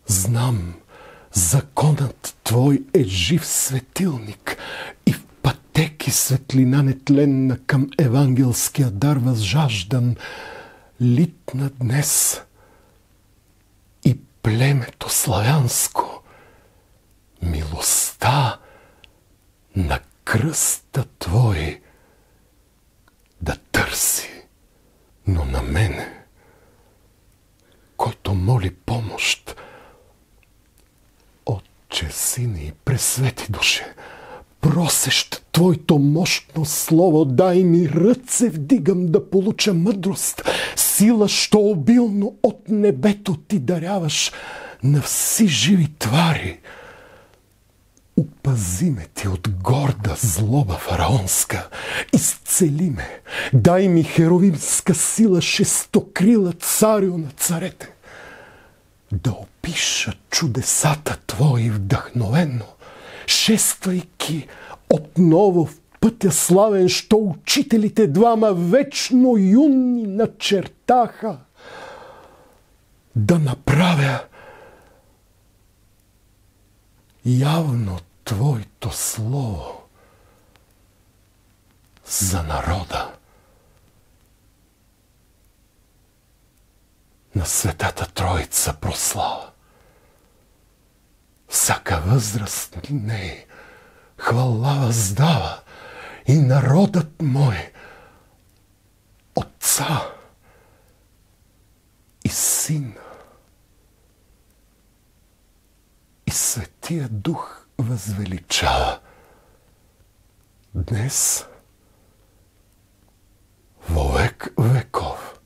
Знам, законът Твой е жив светилник и в пътеки светлина нетленна към евангелския дар възжаждан, литна днес и племето славянско милостта на кръста Твой да търси, но на мене, който моли помощ, Отче, Сине и пресвети душе, просещ Твоето мощно слово, дай ми ръце вдигам да получа мъдрост, сила, що обилно от небето Ти даряваш на вси живи твари. Упази ме Ти от горда злоба фараонска, изцели ме, дай ми херовимска сила, шестокрила царю на царете, да опиша чудесата Твои вдъхновено, шествайки отново в пътя славен, що учителите двама вечно юни начертаха, да направя явно Твоето слово за народа на Светата Троица прослава. Всяка възраст не хвала въздава и народът мой Отца и Син и Светия Дух възвеличава днес во век веков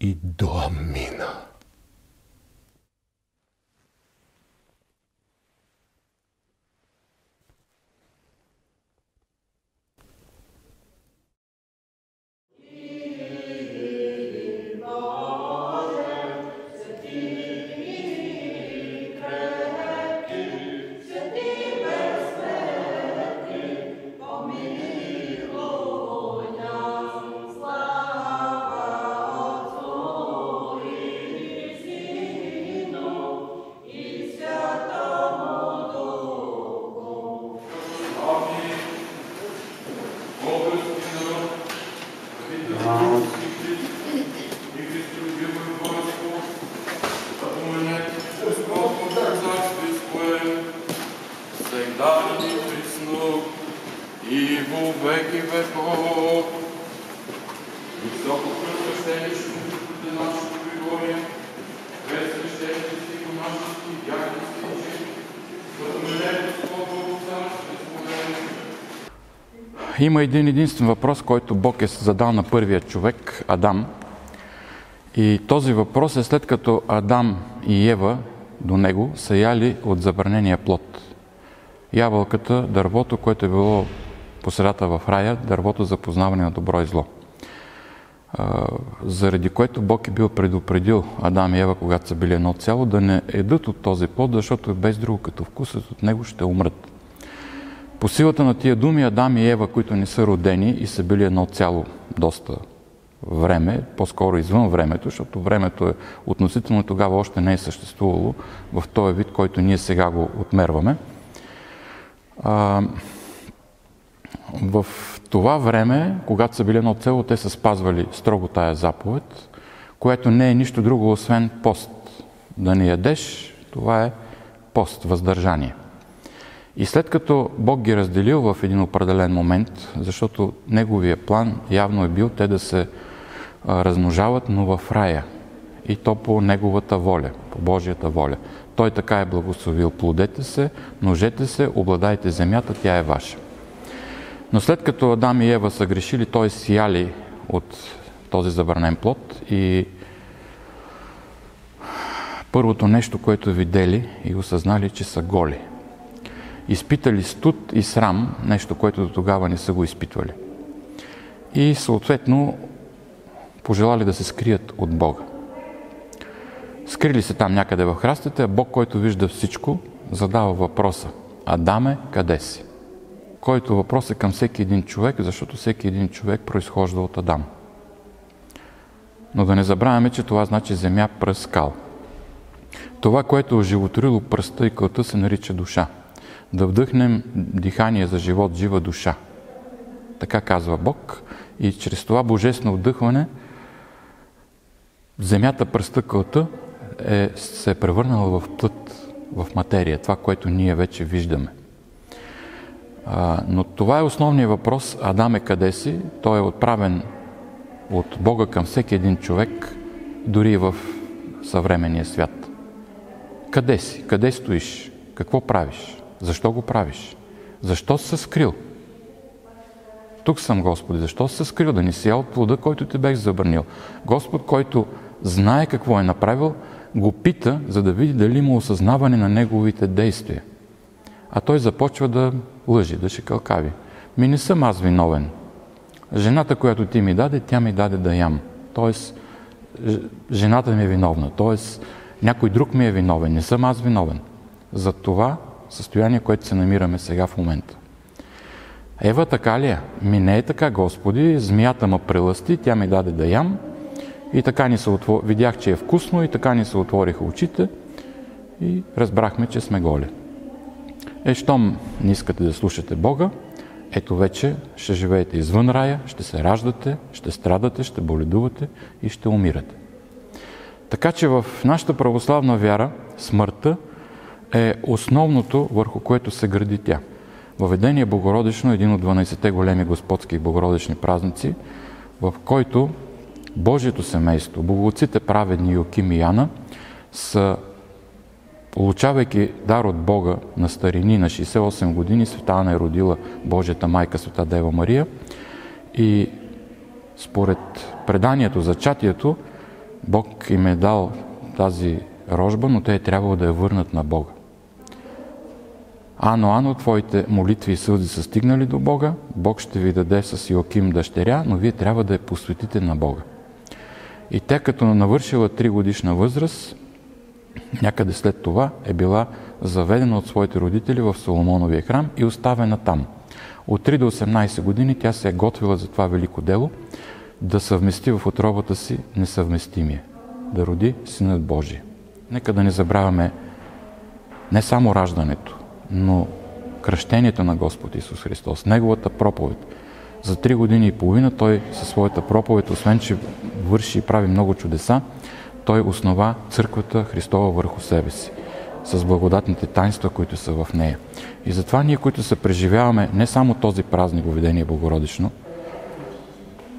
и до амина. И во веки веков. Високо пресвещеничко на нашето пригорие, пресвещеници го нашите яки случаи, като милето Слово Царство спомене. Има един единствен въпрос, който Бог е задал на първия човек, Адам. И този въпрос е след като Адам и Ева до него са яли от забранения плод. Ябълката, дървото, което е било по средата в рая, дървото за познаване на добро и зло. Заради което Бог е бил предупредил Адам и Ева, когато са били едно цяло, да не едат от този плод, защото без друго като вкусът от него ще умрат. По силата на тия думи Адам и Ева, които не са родени и са били едно цяло доста време, по-скоро извън времето, защото времето е относително тогава още не е съществувало в този вид, който ние сега го отмерваме. В това време, когато са били едно цело, те са спазвали строго тая заповед, което не е нищо друго, освен пост. Да не ядеш, това е пост, въздържание. И след като Бог ги разделил в един определен момент, защото неговия план явно е бил те да се размножават, но в рая. И то по неговата воля, по Божията воля. Той така е благословил: плодете се, множете се, обладайте земята, тя е ваша. Но след като Адам и Ева са грешили, т.е. сияли от този забранен плод и първото нещо, което видели и осъзнали, че са голи. Изпитали студ и срам, нещо, което до тогава не са го изпитвали. И съответно пожелали да се скрият от Бога. Скрили се там някъде в храстите, а Бог, който вижда всичко, задава въпроса: Адаме, къде си? Който въпрос е към всеки един човек, защото всеки един човек произхожда от Адам. Но да не забравяме, че това значи земя, пръст, скал. Това, което е оживотворило пръста и кълта, се нарича душа. Да вдъхнем дихание за живот, жива душа. Така казва Бог. И чрез това божествено вдъхване земята, пръста, кълта се е превърнала в плът, в материя. Това, което ние вече виждаме. Но това е основният въпрос. Адаме, къде си? Той е отправен от Бога към всеки един човек, дори и в съвременния свят. Къде си? Къде стоиш? Какво правиш? Защо го правиш? Защо си се скрил? Тук съм, Господи. Защо си се скрил? Да не си ял плода, който ти бех забранил. Господ, който знае какво е направил, го пита, за да види дали има осъзнаване на неговите действия. А той започва да лъжи, да шикалкави. Не съм аз виновен. Жената, която ти ми даде, тя ми даде да ям. Тоест, жената ми е виновна. Тоест, някой друг ми е виновен. Не съм аз виновен. За това състояние, което се намираме сега в момента. Ева така ли е? Не е така, Господи. Змията ме прелъсти, тя ми даде да ям. И така ни се видях, че е вкусно, и така ни се отвориха очите и разбрахме, че сме голи. Щом не искате да слушате Бога, ето вече ще живеете извън рая, ще се раждате, ще страдате, ще боледувате и ще умирате. Така че в нашата православна вяра смъртта е основното, върху което се гради тя. Въведение Богородично е един от 12-те големи господски и богородични празници, в който Божието семейство, боговците праведни Йоаким и Яна, са, получавайки дар от Бога на старини, на 68 години, света Ана е родила Божията майка, света Дева Мария, и според преданието, зачатието, Бог им е дал тази рожба, но те е трябвало да я върнат на Бога. Ано, твоите молитви и сълзи са стигнали до Бога, Бог ще ви даде с Йоаким дъщеря, но вие трябва да я посветите на Бога. И тя, като навършила 3 годишна възраст, някъде след това е била заведена от своите родители в Соломоновия храм и оставена там. От 3 до 18 години тя се е готвила за това велико дело, да съвмести в утробата си несъвместимия, да роди Синът Божий. Нека да не забравяме не само раждането, но кръщението на Господ Исус Христос, Неговата проповед. За 3 години и половина Той със своята проповед, освен че върши и прави много чудеса, Той основа църквата Христова върху себе си, с благодатните таинства, които са в нея. И затова ние, които се преживяваме не само този празник Въведение Богородично,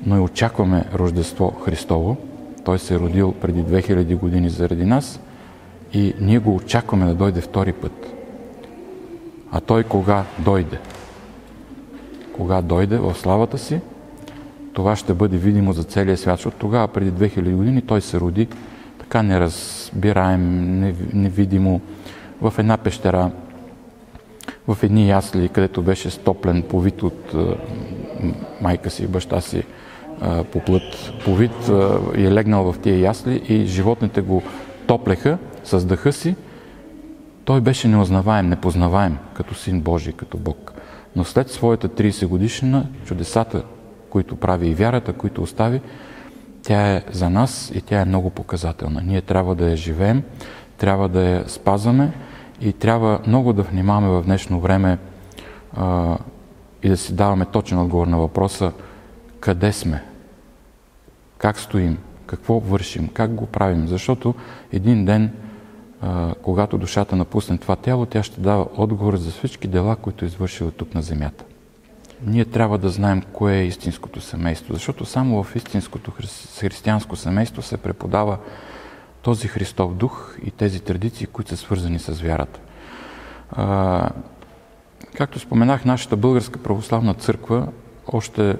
но и очакваме Рождество Христово. Той се е родил преди 2000 години заради нас и ние го очакваме да дойде втори път. А Той кога дойде? Кога дойде в славата си, това ще бъде видимо за целия свят, защото тогава, преди 2000 години, Той се роди така неразбираем, невидимо, в една пещера, в едни ясли, където беше стоплен, повит от майка си и баща си по плът, повит и е легнал в тия ясли и животните го топлеха с дъха си. Той беше неузнаваем, непознаваем като Син Божий, като Бог. Но след своята 30 годишнина, чудесата, които прави и вярата, които остави, тя е за нас и тя е много показателна. Ние трябва да я живеем, трябва да я спазваме и трябва много да внимаваме в днешно време и да си даваме точен отговор на въпроса къде сме, как стоим, какво вършим, как го правим. Защото един ден, когато душата напусне това тяло, тя ще дава отговор за всички дела, които е извършила тук на земята. Ние трябва да знаем кое е истинското семейство, защото само в истинското християнско семейство се преподава този Христов дух и тези традиции, които са свързани с вярата. Както споменах, нашата Българска православна църква още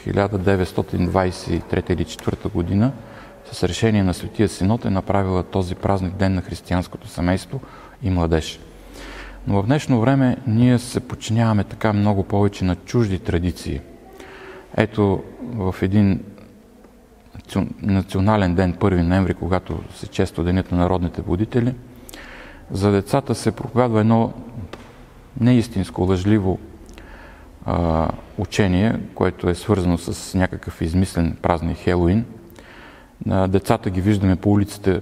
1923 или 1924 година с решение на Светия Синод е направила този празник ден на християнското семейство и младеж. Но в днешно време ние се подчиняваме така много повече на чужди традиции. Ето в един национален ден, 1 ноември, когато се чества Денят на народните будители, за децата се проповядва едно неистинско, лъжливо учение, което е свързано с някакъв измислен празник Хелоуин. Децата ги виждаме по улиците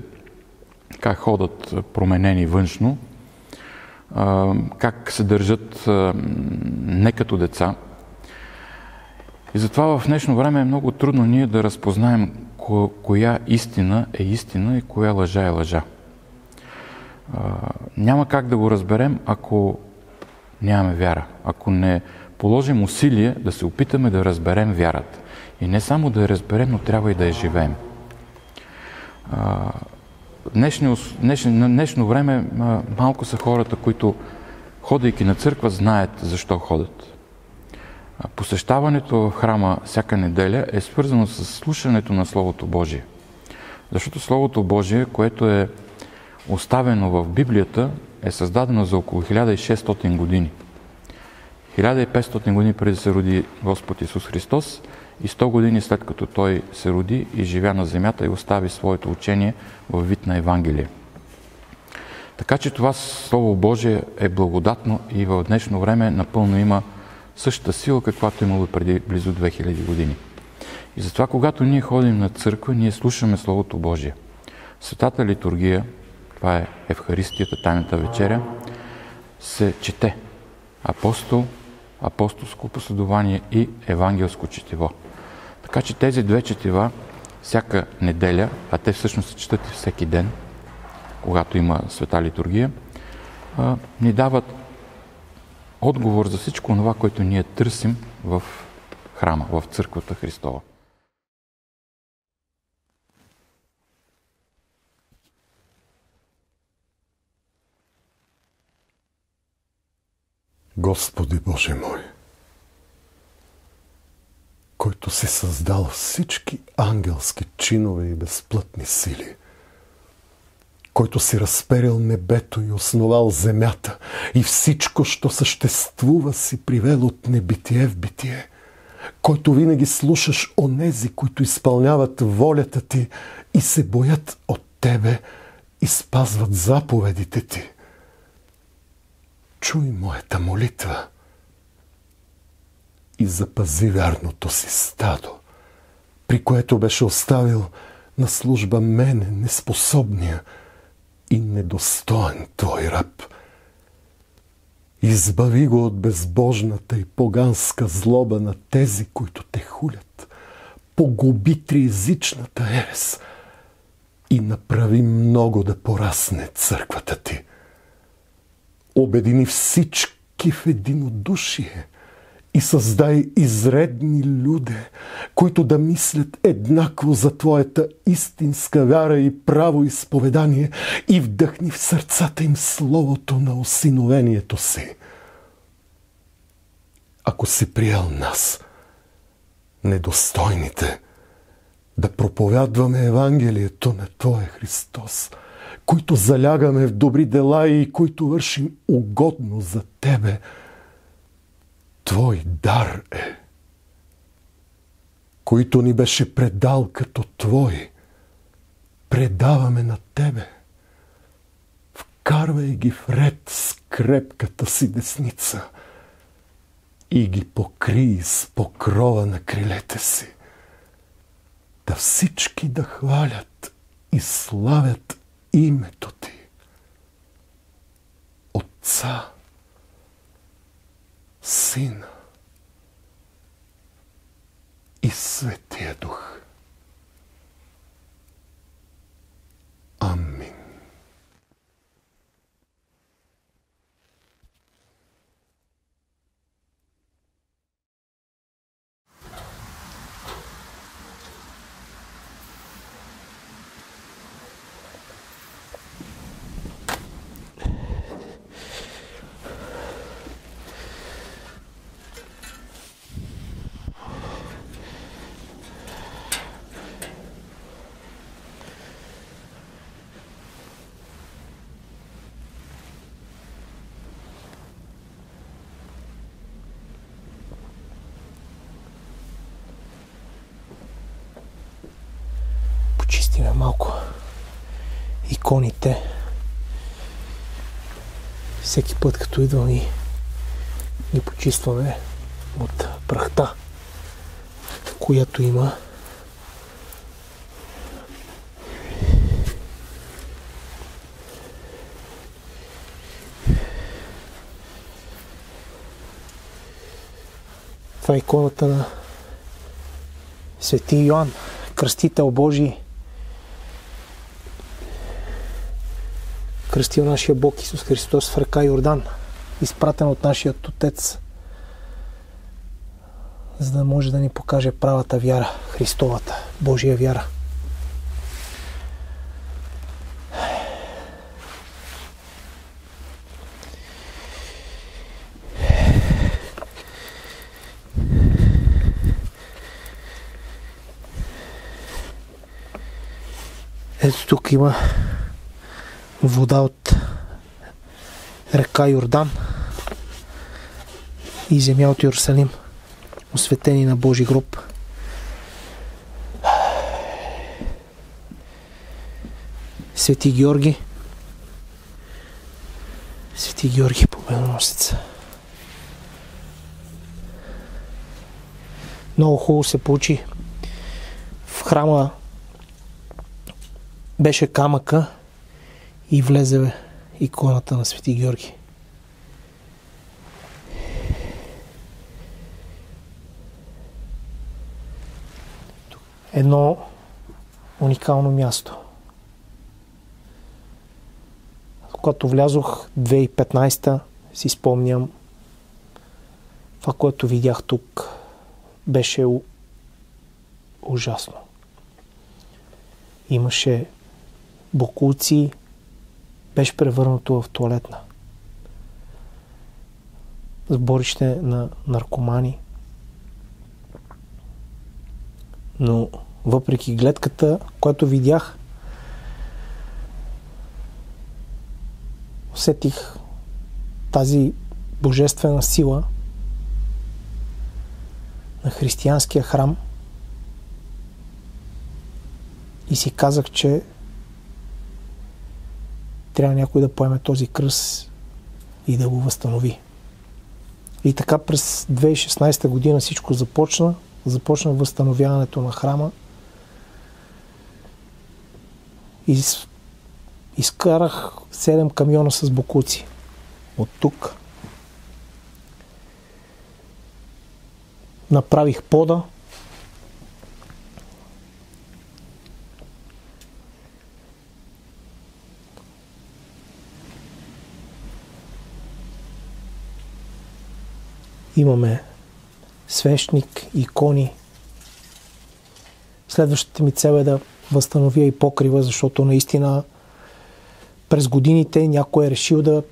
как ходят променени външно, как се държат не като деца. И затова в днешно време е много трудно ние да разпознаем коя истина е истина и коя лъжа е лъжа. Няма как да го разберем, ако нямаме вяра. Ако не положим усилие да се опитаме да разберем вярата. И не само да я разберем, но трябва и да я живеем. На днешно време малко са хората, които, ходейки на църква, знаят защо ходят. Посещаването в храма всяка неделя е свързано с слушането на Словото Божие. Защото Словото Божие, което е оставено в Библията, е създадено за около 1600 години. 1500 години преди да се роди Господ Исус Христос и 100 години след като Той се роди и живя на земята и остави своето учение в вид на Евангелие. Така че това Слово Божие е благодатно и в днешно време напълно има същата сила, каквато имало преди близо 2000 години. И затова, когато ние ходим на църква, ние слушаме Словото Божие. Светата литургия, това е Евхаристията, Тайната вечеря, се чете. Апостол, апостолско последование и евангелско четиво. Така че тези две четива всяка неделя, а те всъщност се четат и всеки ден, когато има света литургия, ни дават отговор за всичко това, което ние търсим в храма, в църквата Христова. Господи Боже мой, който си създал всички ангелски чинове и безплътни сили, който си разперил небето и основал земята и всичко, що съществува, си привел от небитие в битие, който винаги слушаш онези, които изпълняват волята ти и се боят от тебе и спазват заповедите ти. Чуй моята молитва и запази вярното си стадо, при което беше оставил на служба мене, неспособния и недостоен твой раб. Избави го от безбожната и поганска злоба на тези, които те хулят. Погуби триезичната ерес и направи много да порасне църквата ти. Обедини всички в единодушие и създай изредни люде, които да мислят еднакво за твоята истинска вяра и право изповедание и вдъхни в сърцата им словото на осиновението си. Ако си приел нас, недостойните, да проповядваме Евангелието на Твоя Христос, които залягаме в добри дела и които вършим угодно за Тебе, Твой дар е, който ни беше предал като Твой, предаваме на Тебе. Вкарвай ги в ред с крепката си десница и ги покрий с покрова на крилете си, да всички да хвалят и славят името Ти. Отца, Сина и Светия Дух. Амин. почистиме малко иконите. Всеки път, като идвам и ги почистваме от прахта, която има. Това е иконата на Свети Йоан, кръстител Божий. Кръстил нашия Бог Исус Христос в река Йордан, изпратен от нашия Отец, за да може да ни покаже правата вяра, Христовата, Божия вяра. Ето тук има вода от река Йордан и земя от Йерусалим, осветени на Божи гроб. Свети Георги, Свети Георги Победоносец. Много хубаво се получи. В храма беше камъка и влезе иконата на Свети Георги. Едно уникално място. Когато влязох 2015, си спомням, това, което видях тук, беше ужасно. Имаше боклуци, беше превърнато в тоалетна. Сборище на наркомани. Но въпреки гледката, която видях, усетих тази божествена сила на християнския храм и си казах, че трябва някой да поеме този кръст и да го възстанови. И така през 2016 година всичко започна. Започна възстановяването на храма. И изкарах 7 камиона с боклуци от тук. Направих пода. Имаме свещник, икони. Следващата ми цел е да възстановя и покрива, защото наистина през годините някой е решил да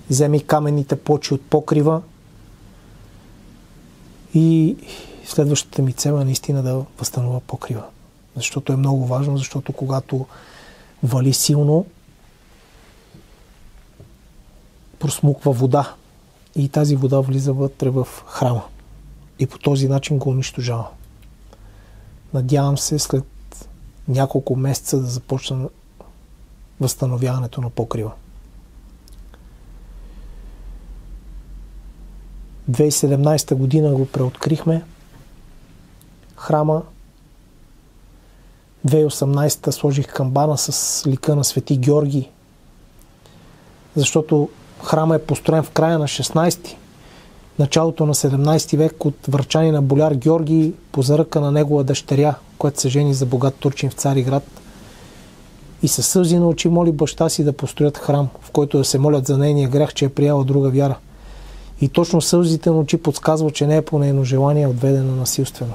вземе каменните плочи от покрива и следващата ми цел е наистина да възстановя покрива. Защото е много важно, защото когато вали силно, просмуква вода. И тази вода влиза вътре в храма. И по този начин го унищожава. Надявам се след няколко месеца да започна възстановяването на покрива. 2017 година го преоткрихме. Храма. 2018 сложих камбана с лика на Свети Георги. Защото храма е построен в края на 16-ти, началото на 17 век от врачанина боляр Георги по заръка на негова дъщеря, която се жени за богат турчин в Цариград. И със сълзи на очи моли баща си да построят храм, в който да се молят за нейния грях, че е прияла друга вяра. И точно сълзите на очи подсказва, че не е по нейно желание отведена насилствено.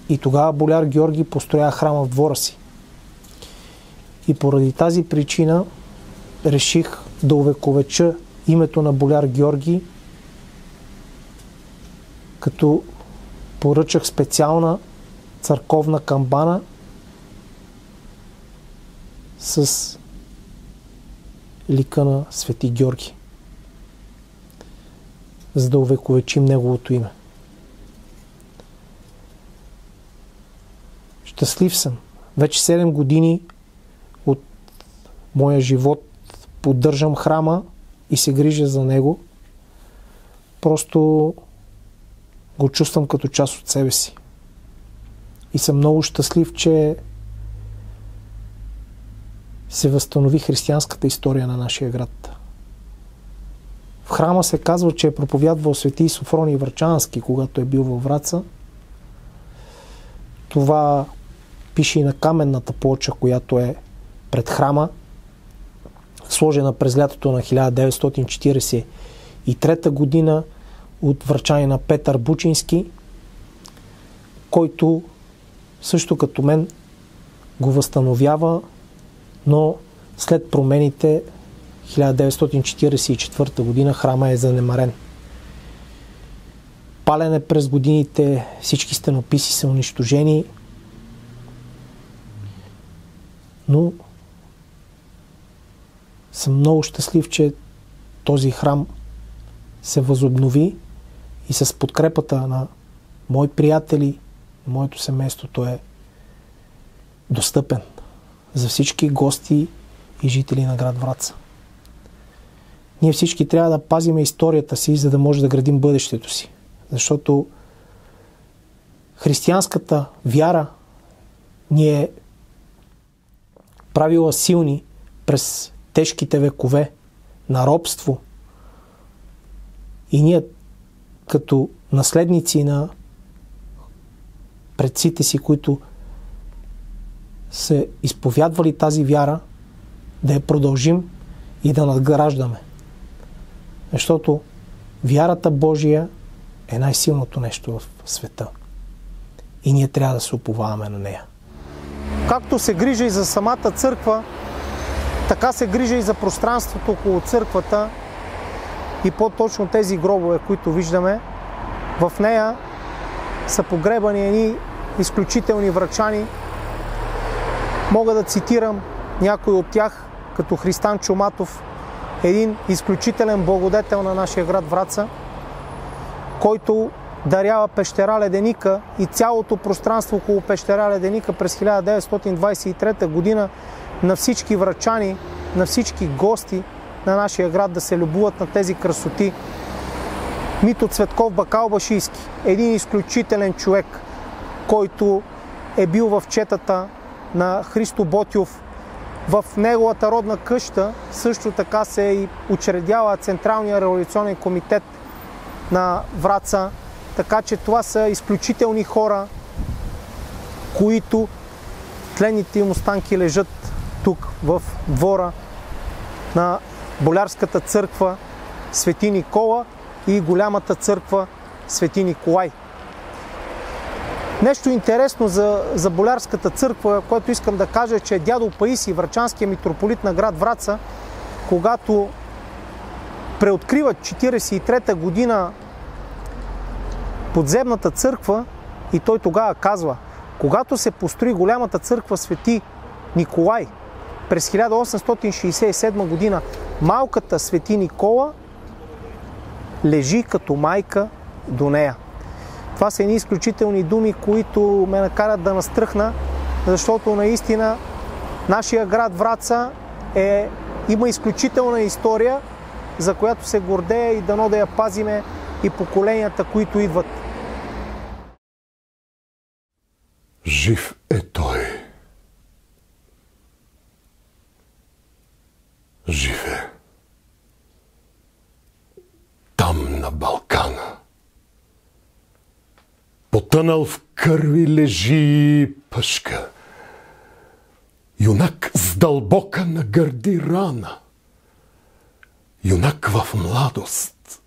И тогава боляр Георги построя храма в двора си. И поради тази причина реших да увековеча името на боляр Георги, като поръчах специална църковна камбана с лика на Свети Георги, за да увековечим неговото име. Щастлив съм, Вече 7 години от моя живот поддържам храма и се грижа за него. Просто го чувствам като част от себе си. И съм много щастлив, че се възстанови християнската история на нашия град. В храма се казва, че е проповядвал свети Софроний Врачански, когато е бил във Враца. Това пише и на каменната плоча, която е пред храма, сложена през лятото на 1943 година от врачанина Петър Бучински, който също като мен го възстановява, но след промените 1944 година храма е занемарен. Пален е през годините, всички стенописи са унищожени, но съм много щастлив, че този храм се възобнови и с подкрепата на мои приятели, моето семейство, той е достъпен за всички гости и жители на град Враца. Ние всички трябва да пазим историята си, за да може да градим бъдещето си. Защото християнската вяра ни е правила силни през тежките векове на робство. И ние като наследници на предците си, които са изповядвали тази вяра, да я продължим и да надграждаме. Защото вярата Божия е най-силното нещо в света. И ние трябва да се уповаваме на нея. Както се грижа и за самата църква, така се грижа и за пространството около църквата и по-точно тези гробове, които виждаме. В нея са погребани едни изключителни врачани. Мога да цитирам някой от тях, като Христан Чоматов, един изключителен благодетел на нашия град Враца, който дарява пещера Леденика и цялото пространство около пещера Леденика през 1923 година на всички врачани, на всички гости на нашия град да се любуват на тези красоти. Мито Цветков Бакалбашийски, един изключителен човек, който е бил в четата на Христо Ботйов. В неговата родна къща също така се и учредява Централния революционен комитет на Враца. Така че това са изключителни хора, които тленните им останки лежат тук в двора на Болярската църква Свети Никола и голямата църква Свети Николай. Нещо интересно за Болярската църква, което искам да кажа, е, че дядо Паисий, врачанския митрополит на град Враца, когато преоткриват 1943 година подземната църква, и той тогава казва: когато се построи голямата църква Свети Николай през 1867 година, малката Свети Никола лежи като майка до нея. Това са едни изключителни думи, които ме накарат да настръхна, защото наистина нашия град Враца има изключителна история, за която се гордея и дано да я пазиме и поколенията, които идват. Жив е той. Жив е. Там на Балкана. Потънал в кърви лежи пъшка. Юнак с дълбока на гърди рана. Юнак в младост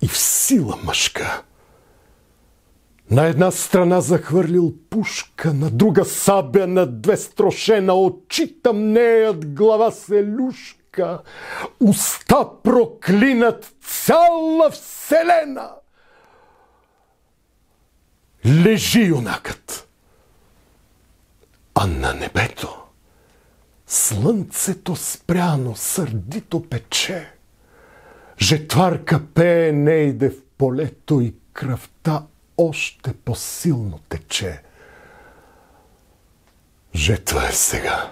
и в сила мъжка. На една страна захвърлил пушка, на друга сабя, на две строшена, очи тъмнеят, глава се люшка, уста проклинат цяла вселена. Лежи юнакът, а на небето слънцето спряно сърдито пече. Жетварка пее нейде в полето и кръвта още по-силно тече. Жетва е сега.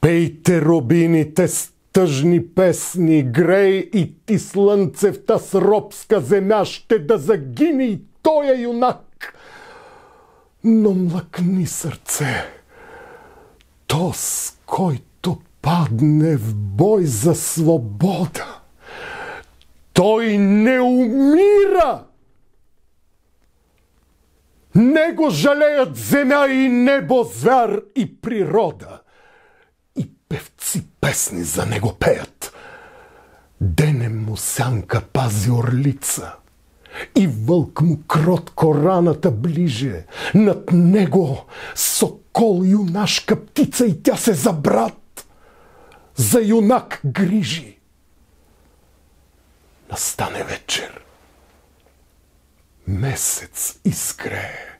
Пейте робините с тъжни песни, грей и ти слънце в таз робска земя, ще да загине и той е юнак. Но млъкни сърце, то с който падне в бой за свобода, той не умира. Него жалеят земя и небо, звяр и природа. И певци песни за него пеят. Денем му сянка пази орлица, и вълк му кротко раната ближе. Над него сокол юнашка птица, и тя се за брат, за юнак грижи. Настане вечер. Месец изгрее.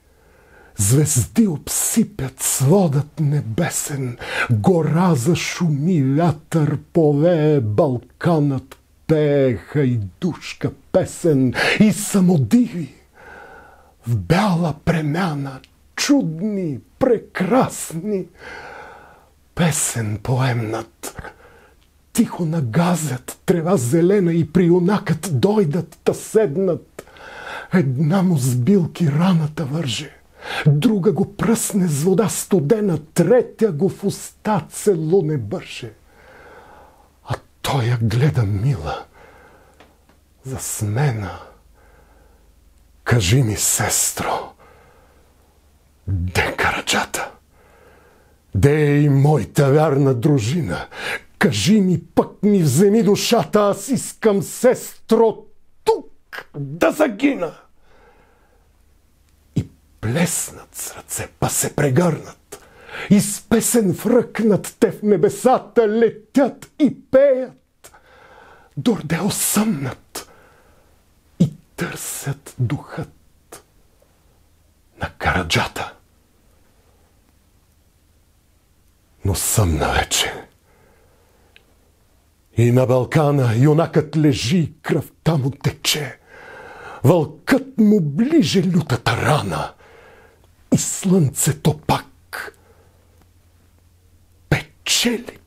Звезди обсипят сводът небесен, гора зашуми, вятър повее, Балканът пее хайдушка песен и самодиви в бяла премяна, чудни, прекрасни, песен поемнат. Тихо нагазят трева зелена и при юнакът дойдат та седнат. Една му с билки раната върже, друга го пръсне с вода студена, третя го в уста целуне бърже. А той я гледа мила, засмена. Кажи ми, сестро, де Караджата? Де е и моята вярна дружина? Кажи ми, пък ми вземи душата, аз искам, сестро, тук да загина. И плеснат с ръце, па се прегърнат, и с песен връкнат те в небесата, летят и пеят, дорде осъмнат и търсят духът на Караджата. Но съмна вече. И на Балкана юнакът лежи, кръвта му тече. Вълкът му ближе лютата рана и слънцето пак печели